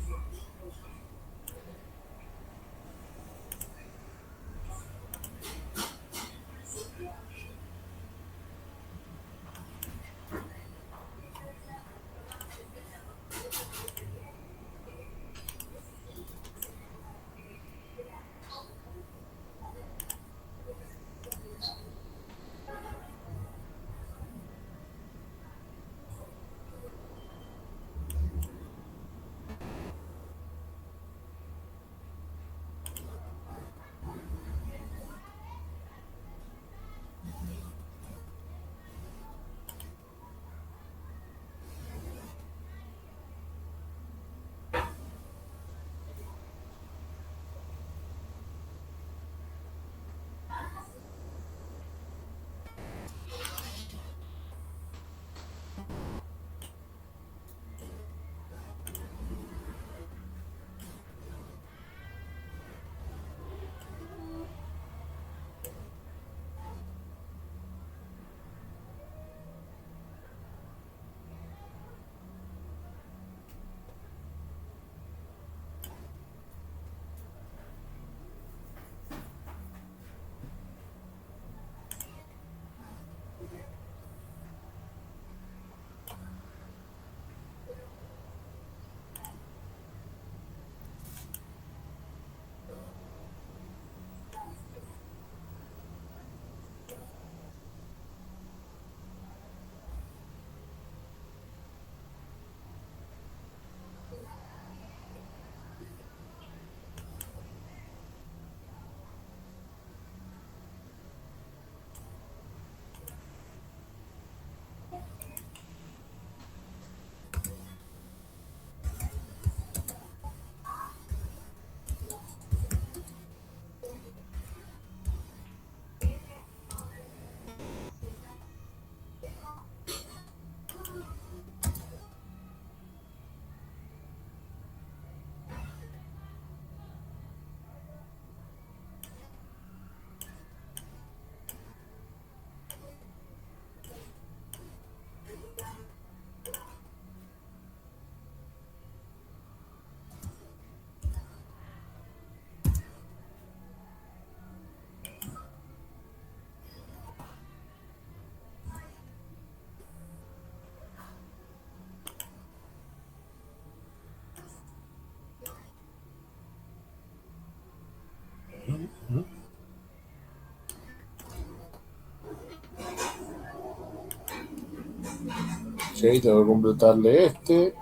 Sí, tengo que completarle este.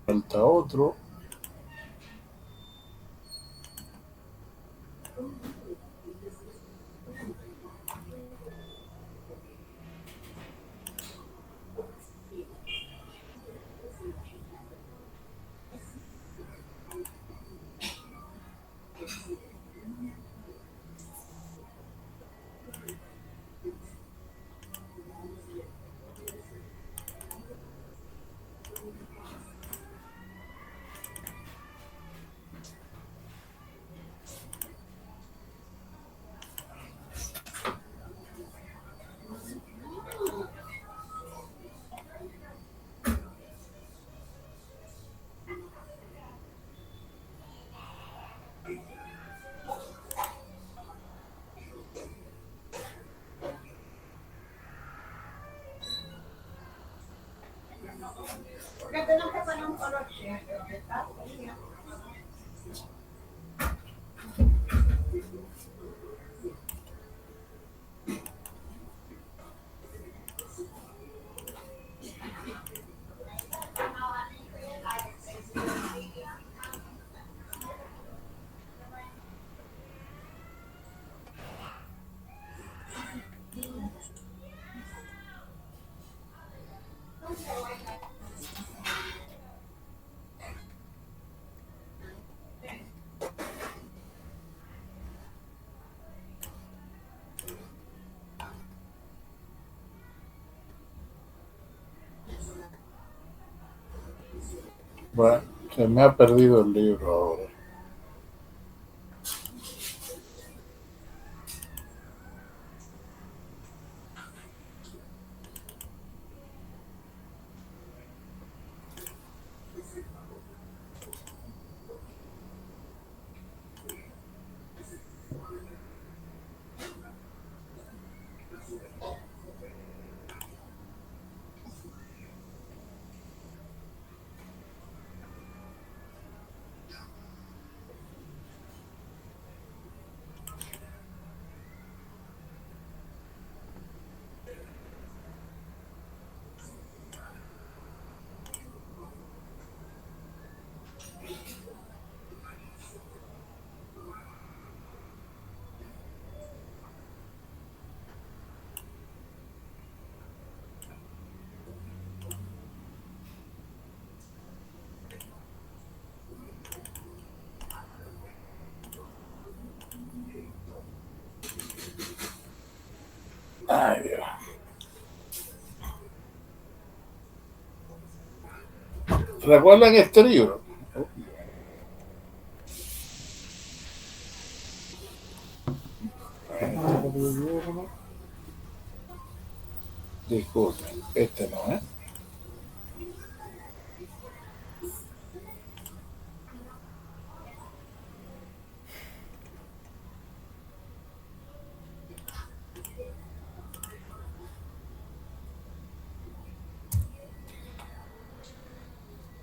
Falta otro. Bueno, se me ha perdido el libro ahora. ¿Recuerdan este libro? Disculpen, este no, ¿eh?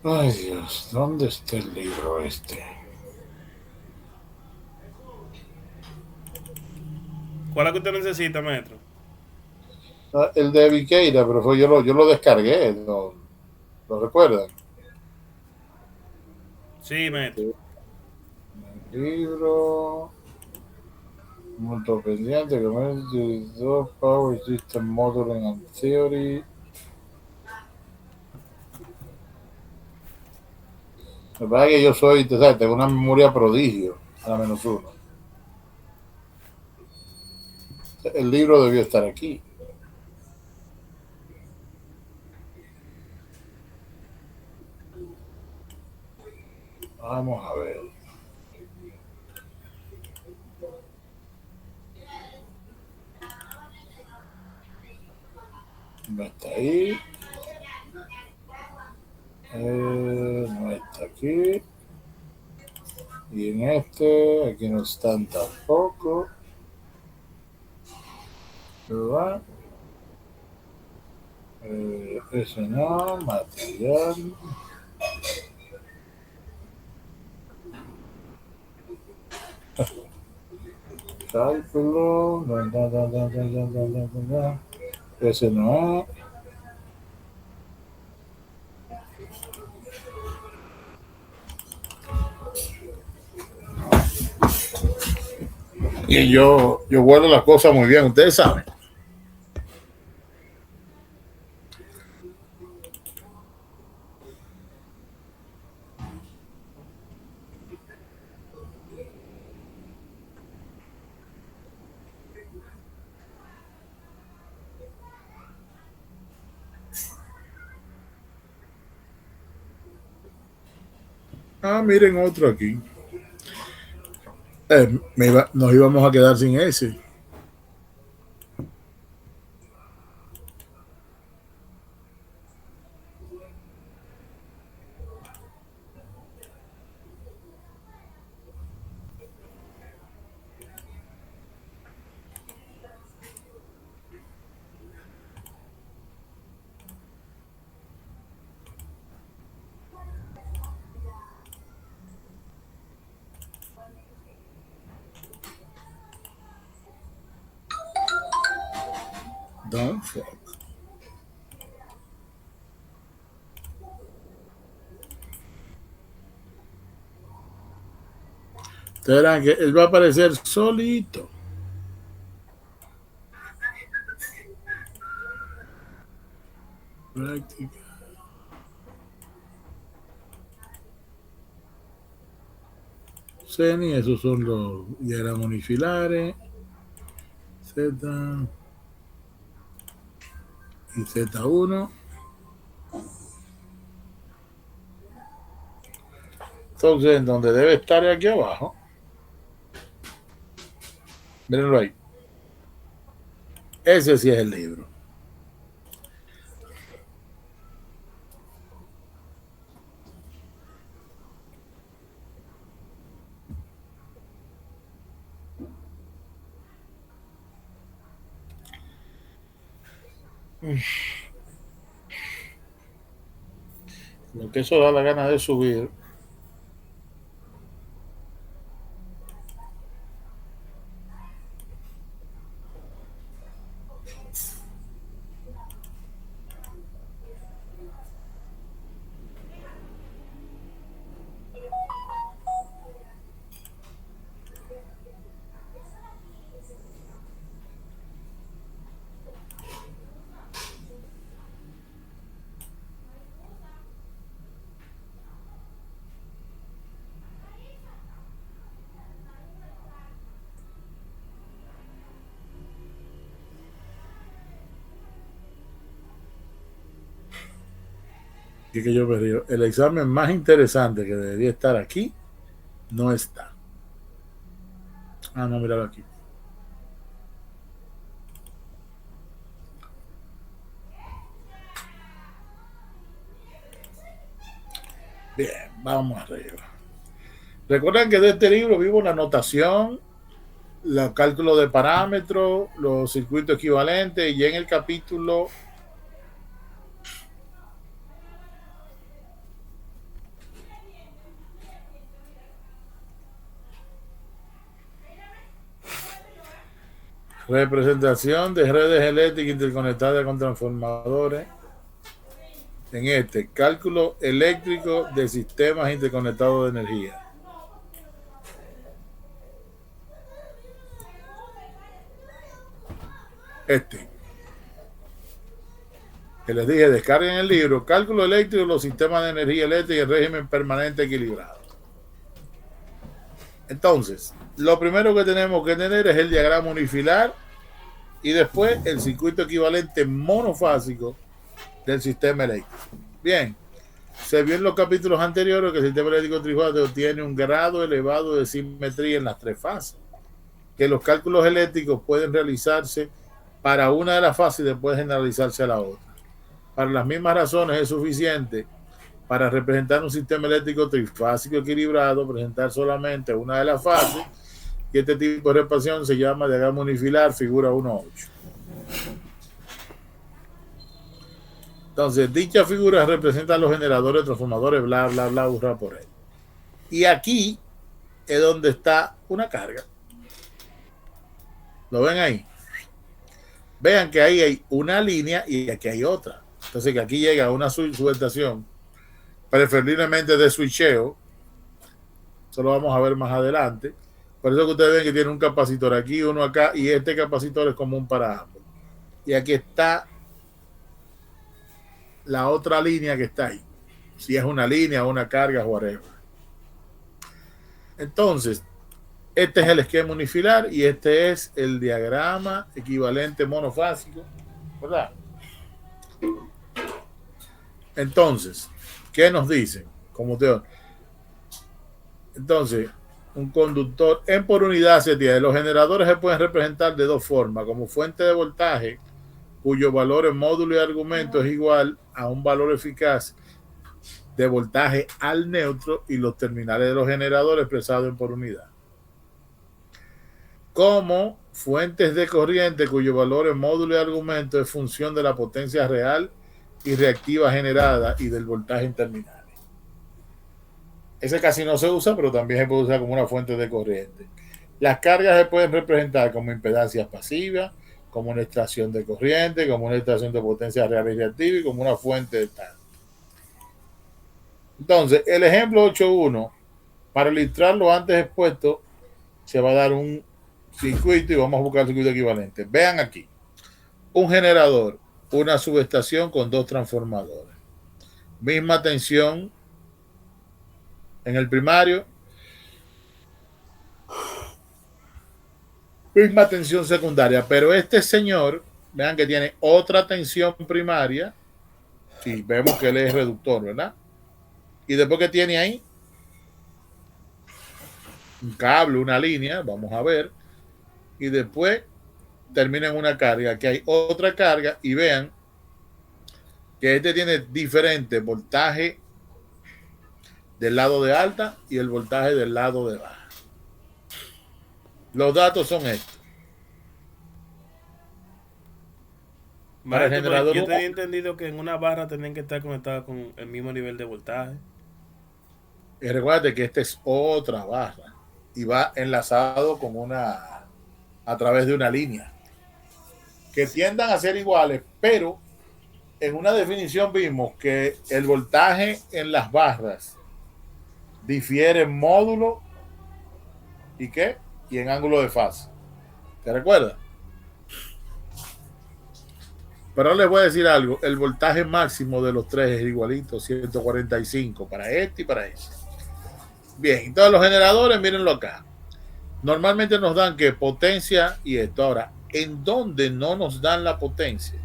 Ay, Dios, ¿dónde está el libro este? ¿Cuál es que usted necesita, maestro? Ah, el de Viqueira, pero yo lo descargué, ¿no? ¿Lo recuerdan? Sí, maestro. El libro... Mundo pendiente, Community 2, Power System Modeling and Theory. Me parece que yo soy, tú sabes, tengo una memoria prodigio, a la menos uno. El libro debió estar aquí. Vamos a ver. No está ahí. No está aquí. Y en este, aquí no están tampoco. ¿Verdad? Ese no, material. Cálculo. Ese no. Y yo guardo las cosas muy bien, ustedes saben. Ah, miren otro aquí. Nos íbamos a quedar sin ese. Don't fuck. Ustedes verán que él va a aparecer solito. Práctica. CENI, esos son los diagramas unifilares. Z y Z1. Entonces, en donde debe estar aquí abajo. Mírenlo ahí. Ese sí es el libro. Lo que eso da la gana de subir. que yo me río. El examen más interesante que debería estar aquí no está. Ah, no, míralo aquí. Bien, vamos arriba. Recuerden que de este libro vivo la notación, los cálculos de parámetros, los circuitos equivalentes, y en el capítulo representación de redes eléctricas interconectadas con transformadores. En este, cálculo eléctrico de sistemas interconectados de energía. Este, que les dije, descarguen el libro, cálculo eléctrico de los sistemas de energía eléctrica y régimen permanente equilibrado. Entonces, lo primero que tenemos que tener es el diagrama unifilar y después el circuito equivalente monofásico del sistema eléctrico. Bien, se vio en los capítulos anteriores que el sistema eléctrico trifásico tiene un grado elevado de simetría en las tres fases, que los cálculos eléctricos pueden realizarse para una de las fases y después generalizarse a la otra. Para las mismas razones es suficiente para representar un sistema eléctrico trifásico equilibrado presentar solamente una de las fases, y este tipo de representación se llama diagrama unifilar, figura 1.8. Entonces, dicha figura representa los generadores, transformadores, bla, bla, bla, hurra por él. Y aquí es donde está una carga. ¿Lo ven ahí? Vean que ahí hay una línea y aquí hay otra. Entonces, que aquí llega una subestación, preferiblemente de switcheo. Eso lo vamos a ver más adelante. Por eso que ustedes ven que tiene un capacitor aquí, uno acá, y este capacitor es común para ambos. Y aquí está la otra línea que está ahí. Si es una línea, una carga, whatever. Entonces, este es el esquema unifilar y este es el diagrama equivalente monofásico, ¿verdad? Entonces, ¿qué nos dicen? Como te... Entonces, un conductor en por unidad se tiene. Los generadores se pueden representar de dos formas, como fuente de voltaje, cuyo valor en módulo y argumento es igual a un valor eficaz de voltaje al neutro, y los terminales de los generadores expresados en por unidad. Como fuentes de corriente cuyo valor en módulo y argumento es función de la potencia real y reactiva generada y del voltaje en terminales. Ese casi no se usa, pero también se puede usar como una fuente de corriente. Las cargas se pueden representar como impedancias pasivas, como una extracción de corriente, como una extracción de potencia real y reactiva, y como una fuente de tal. Entonces, el ejemplo 8.1, para ilustrar lo antes expuesto, se va a dar un circuito y vamos a buscar el circuito equivalente. Vean aquí, un generador, una subestación con dos transformadores, misma tensión en el primario, misma tensión secundaria, pero este señor, vean que tiene otra tensión primaria, y vemos que él es reductor, ¿verdad? Y después que tiene ahí un cable, una línea, vamos a ver, y después termina en una carga, que hay otra carga, y vean que este tiene diferente voltaje del lado de alta y el voltaje del lado de baja. Los datos son estos. Para el generador, yo tenía entendido que en una barra tenían que estar conectadas con el mismo nivel de voltaje. Y recuerda que esta es otra barra y va enlazado con una, a través de una línea, que tiendan a ser iguales, pero en una definición vimos que el voltaje en las barras difiere en módulo y qué, y en ángulo de fase. ¿Te recuerdas? Pero les voy a decir algo, el voltaje máximo de los tres es igualito, 145 para este y para este. Bien, entonces los generadores, mírenlo acá. Normalmente nos dan que potencia y esto. Ahora, ¿en dónde no nos dan la potencia?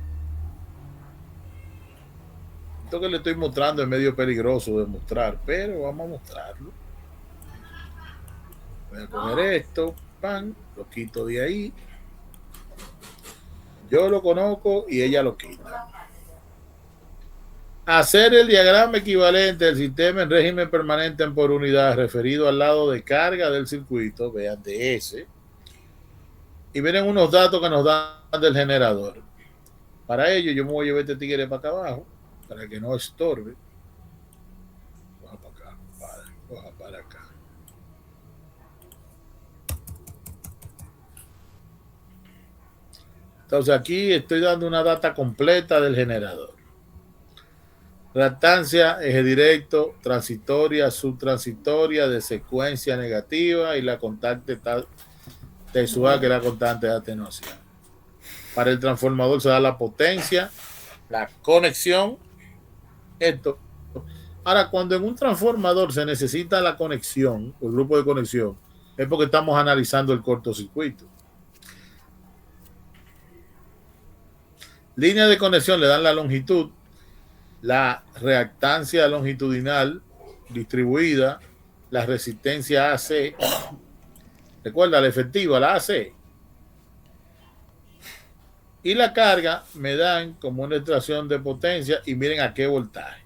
Esto que le estoy mostrando es medio peligroso de mostrar, pero vamos a mostrarlo. Voy a coger esto, pan, lo quito de ahí. Yo lo conozco y ella lo quita. Hacer el diagrama equivalente del sistema en régimen permanente en por unidad referido al lado de carga del circuito, vean DS, y miren unos datos que nos dan del generador. Para ello yo me voy a llevar este tigre para acá abajo, para que no estorbe. Coja para acá, compadre, coja para acá. Entonces aquí estoy dando una data completa del generador. Reactancia, eje directo, transitoria, subtransitoria, de secuencia negativa y la constante tesual, que es la constante de atenuación. Para el transformador se da la potencia, la conexión, esto. Ahora, cuando en un transformador se necesita la conexión, el grupo de conexión, es porque estamos analizando el cortocircuito. Línea de conexión le dan la longitud, la reactancia longitudinal distribuida, la resistencia AC, recuerda la efectiva, la AC, y la carga me dan como una extracción de potencia y miren a qué voltaje.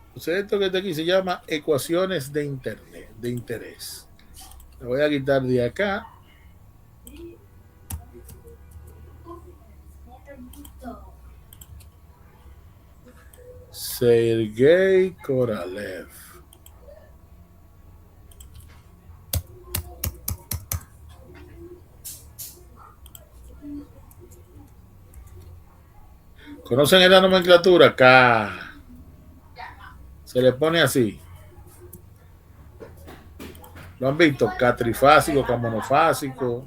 Entonces esto que está aquí se llama ecuaciones de internet, de interés. Lo voy a quitar de acá. Sergei Korolev. ¿Conocen la nomenclatura? K. Se le pone así. ¿Lo han visto? K trifásico, K monofásico.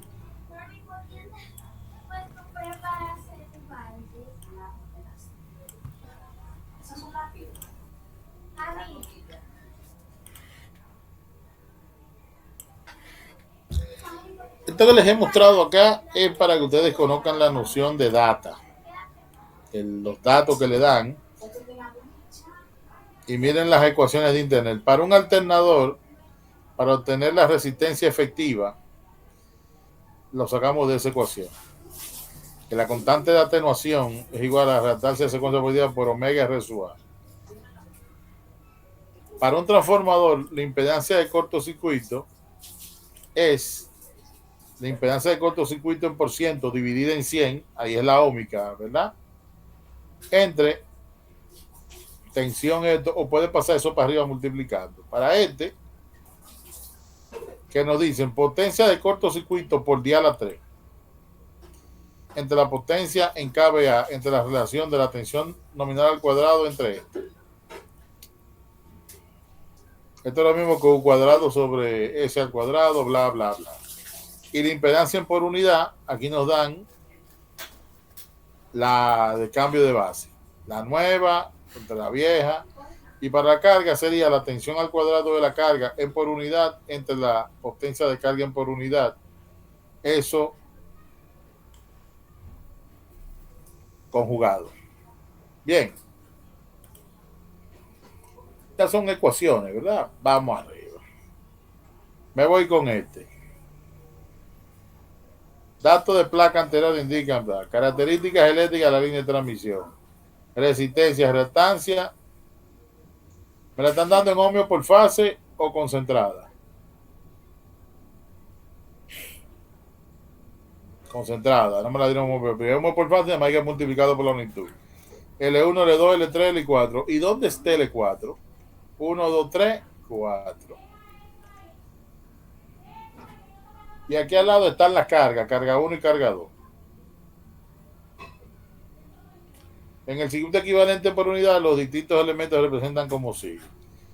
Esto que les he mostrado acá es para que ustedes conozcan la noción de data. Los datos que le dan. Y miren las ecuaciones de internet. Para un alternador, para obtener la resistencia efectiva, lo sacamos de esa ecuación. Que la constante de atenuación es igual a la reactancia de secuencia positiva por omega R sub A. Para un transformador, la impedancia de cortocircuito es la impedancia de cortocircuito en % dividida en 100, ahí es la óhmica, ¿verdad? Entre tensión, o puede pasar eso para arriba multiplicando. Para este, que nos dicen potencia de cortocircuito por dial a 3, entre la potencia en kVA, entre la relación de la tensión nominal al cuadrado entre este. Esto es lo mismo que U cuadrado sobre S al cuadrado, bla, bla, bla. Y la impedancia por unidad, aquí nos dan la de cambio de base. La nueva entre la vieja. Y para la carga sería la tensión al cuadrado de la carga en por unidad entre la potencia de carga en por unidad. Eso conjugado. Bien. Estas son ecuaciones, ¿verdad? Vamos arriba. Me voy con este. Datos de placa anterior indican características eléctricas de la línea de transmisión. Resistencia, reactancia. ¿Me la están dando en ohmio por fase o concentrada? Concentrada, no me la dieron ohmio por fase, además hay que multiplicado por la longitud. L1, L2, L3, L4. ¿Y dónde está L4? 1, 2, 3, 4. Y aquí al lado están las cargas, carga 1 y carga 2. En el circuito equivalente por unidad, los distintos elementos se representan como sigue.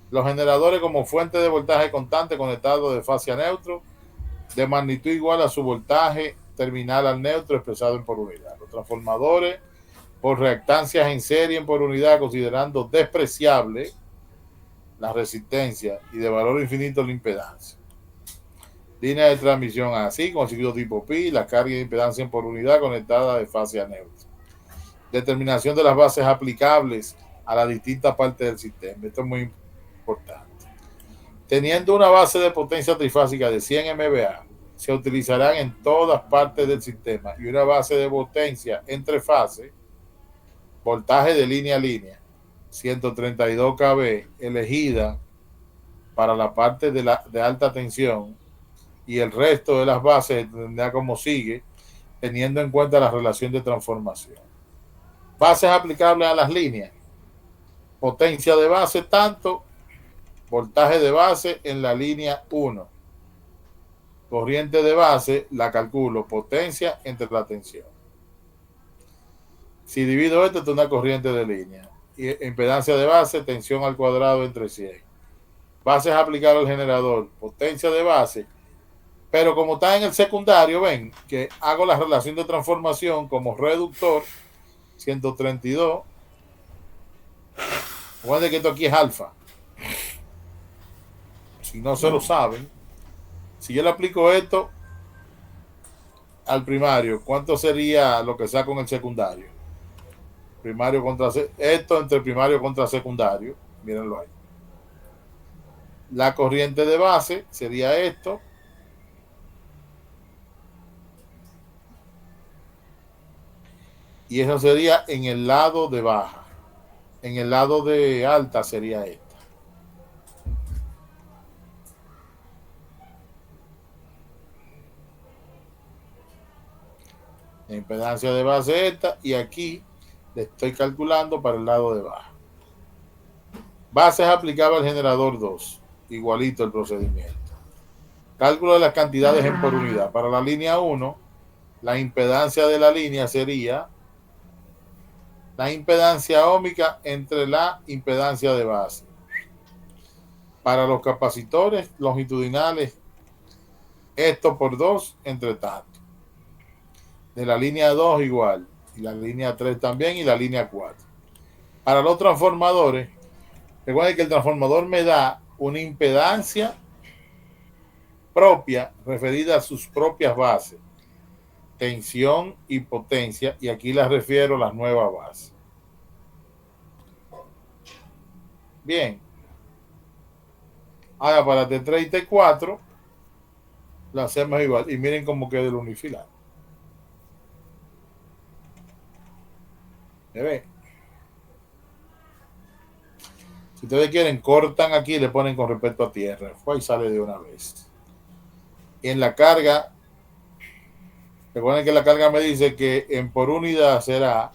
Los generadores como fuente de voltaje constante conectados de fase a neutro, de magnitud igual a su voltaje terminal al neutro expresado en por unidad. Los transformadores por reactancias en serie en por unidad, considerando despreciable la resistencia y de valor infinito la impedancia. Línea de transmisión así, con circuito tipo pi, la carga de impedancia en por unidad conectada de fase a neutra. Determinación de las bases aplicables a las distintas partes del sistema. Esto es muy importante. Teniendo una base de potencia trifásica de 100 MVA, se utilizarán en todas partes del sistema, y una base de potencia entre fases, voltaje de línea a línea, 132 kV, elegida para la parte de alta tensión, y el resto de las bases tendrá como sigue, teniendo en cuenta la relación de transformación. Bases aplicables a las líneas: potencia de base tanto, voltaje de base en la línea 1, corriente de base la calculo, potencia entre la tensión. Si divido esto es una corriente de línea, y impedancia de base, tensión al cuadrado entre 100. Bases aplicables al generador, potencia de base, pero como está en el secundario, ven que hago la relación de transformación como reductor, 132. Recuerden que esto aquí es alfa. Si no se lo saben, si yo le aplico esto al primario, ¿cuánto sería lo que saco en el secundario? Primario contra esto entre primario contra secundario, mírenlo ahí. La corriente de base sería esto. Y eso sería en el lado de baja. En el lado de alta sería esta. La impedancia de base esta, y aquí le estoy calculando para el lado de baja. Bases aplicables al generador 2. Igualito el procedimiento. Cálculo de las cantidades en por unidad. Para la línea 1, la impedancia de la línea sería la impedancia óhmica entre la impedancia de base. Para los capacitores longitudinales, esto por 2 entre tanto. De la línea 2 igual, y la línea 3 también, y la línea 4. Para los transformadores, recuerden que el transformador me da una impedancia propia referida a sus propias bases, tensión y potencia, y aquí las refiero a las nuevas bases. Bien. Ahora para T3 y T4 lo hacemos igual, y miren cómo queda el unifilar. ¿Se ve? Si ustedes quieren, cortan aquí y le ponen con respecto a tierra. Ahí sale de una vez. Y en la carga, recuerden que la carga me dice que en por unidad será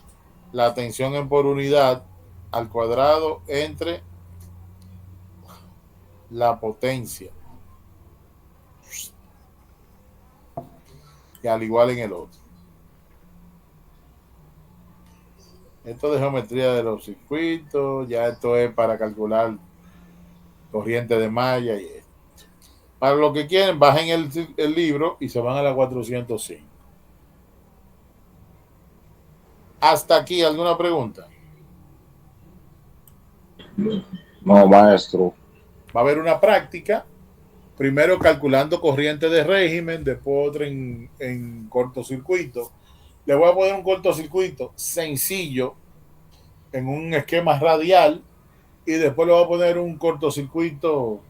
la tensión en por unidad al cuadrado entre la potencia. Y al igual en el otro. Esto de geometría de los circuitos, ya esto es para calcular corriente de malla y esto. Para lo que quieren, bajen el libro y se van a la 405. Hasta aquí, ¿alguna pregunta? No, maestro. Va a haber una práctica, primero calculando corriente de régimen, después otra en cortocircuito. Le voy a poner un cortocircuito sencillo en un esquema radial, y después le voy a poner un cortocircuito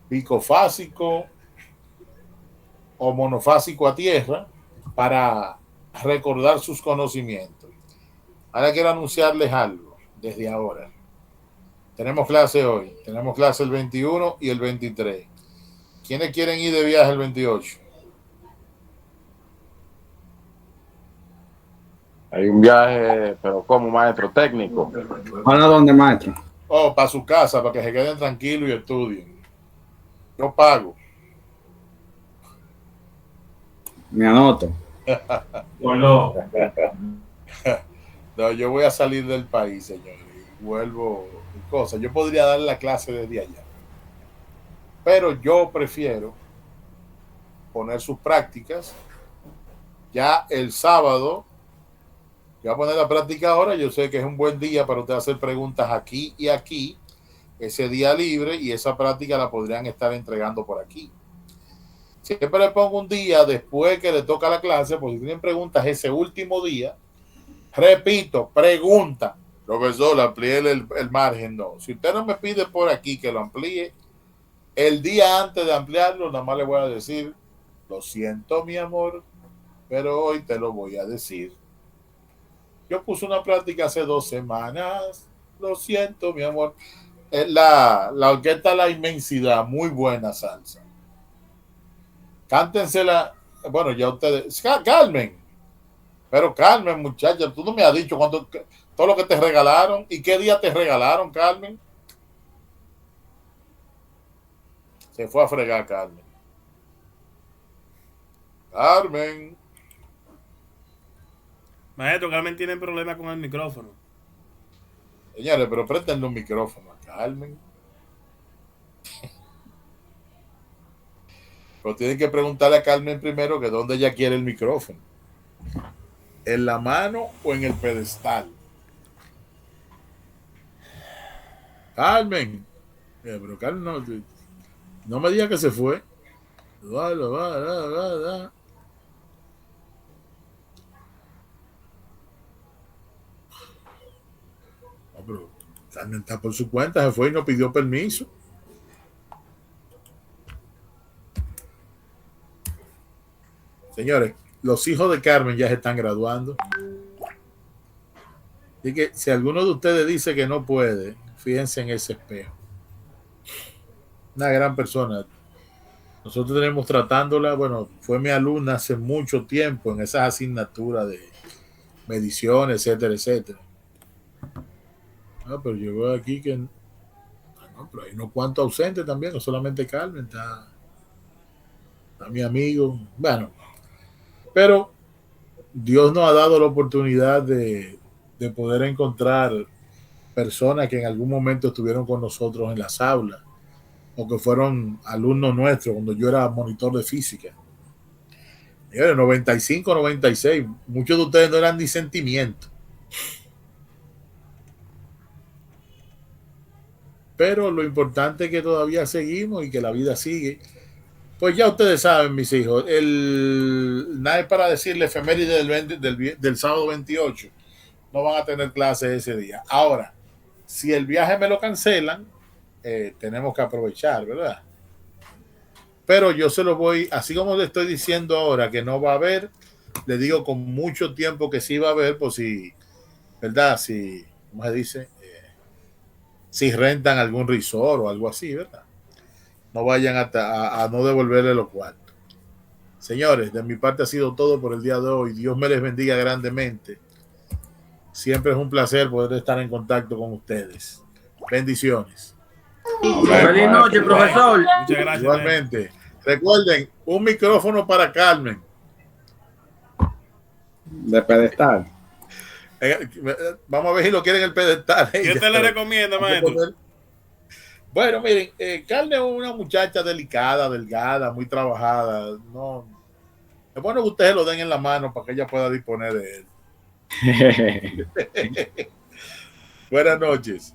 bicofásico o monofásico a tierra para recordar sus conocimientos. Ahora quiero anunciarles algo desde ahora. Tenemos clase hoy, tenemos clase el 21 y el 23. ¿Quiénes quieren ir de viaje el 28? Hay un viaje, pero como maestro técnico. ¿Para dónde, maestro? Oh, para su casa, para que se queden tranquilos y estudien. Yo pago. Me anoto. Bueno. No, yo voy a salir del país, señor, y vuelvo cosas. Yo podría dar la clase desde allá, pero yo prefiero poner sus prácticas ya el sábado. Voy a poner la práctica ahora. Yo sé que es un buen día para usted hacer preguntas aquí y aquí. Ese día libre y esa práctica la podrían estar entregando por aquí. Siempre le pongo un día después que le toca la clase, porque si tienen preguntas ese último día, repito, pregunta. Profesor, amplíe el margen. No, si usted no me pide por aquí que lo amplíe, el día antes de ampliarlo, nada más le voy a decir, lo siento, mi amor, pero hoy te lo voy a decir. Yo puse una práctica hace 2 semanas. Lo siento, mi amor. La orquesta La Inmensidad, muy buena salsa. Cántensela. Bueno, ya ustedes. Carmen. Pero Carmen, muchacha, tú no me has dicho todo lo que te regalaron y qué día te regalaron, Carmen. Se fue a fregar, Carmen. Carmen. Maestro, Carmen tiene problemas con el micrófono. Señores, pero préstenle un micrófono a Carmen. Pero tienen que preguntarle a Carmen primero que dónde ella quiere el micrófono. ¿En la mano o en el pedestal? Carmen. Pero Carmen no me diga que se fue. Va. No, pero Carmen está por su cuenta, se fue y no pidió permiso. Señores, los hijos de Carmen ya se están graduando. Así que si alguno de ustedes dice que no puede, fíjense en ese espejo. Una gran persona. Nosotros tenemos tratándola, bueno, fue mi alumna hace mucho tiempo en esas asignaturas de medición, etcétera, etcétera. Pero llegó aquí que pero hay unos cuantos ausentes también, no solamente Carmen, está mi amigo. Bueno, pero Dios nos ha dado la oportunidad de poder encontrar personas que en algún momento estuvieron con nosotros en las aulas o que fueron alumnos nuestros cuando yo era monitor de física. En 95, 96, muchos de ustedes no eran ni sentimiento. Pero lo importante es que todavía seguimos y que la vida sigue. Pues ya ustedes saben, mis hijos, nada es para decirle efeméride del sábado 28. No van a tener clases ese día. Ahora, si el viaje me lo cancelan, tenemos que aprovechar, ¿verdad? Pero yo se lo voy, así como le estoy diciendo ahora que no va a haber, le digo con mucho tiempo que sí va a haber, pues si, ¿verdad? Si, ¿cómo se dice? Si rentan algún resort o algo así, ¿verdad? No vayan a no devolverle los cuartos. Señores, de mi parte ha sido todo por el día de hoy. Dios me les bendiga grandemente. Siempre es un placer poder estar en contacto con ustedes. Bendiciones. Feliz noche, profesor. Muchas gracias. Igualmente. Recuerden, un micrófono para Carmen. De pedestal. Vamos a ver si lo quieren el pedestal. ¿Qué te le recomienda, maestro? Bueno, miren, Carmen es una muchacha delicada, delgada, muy trabajada. No, es bueno que ustedes lo den en la mano para que ella pueda disponer de él. Buenas noches.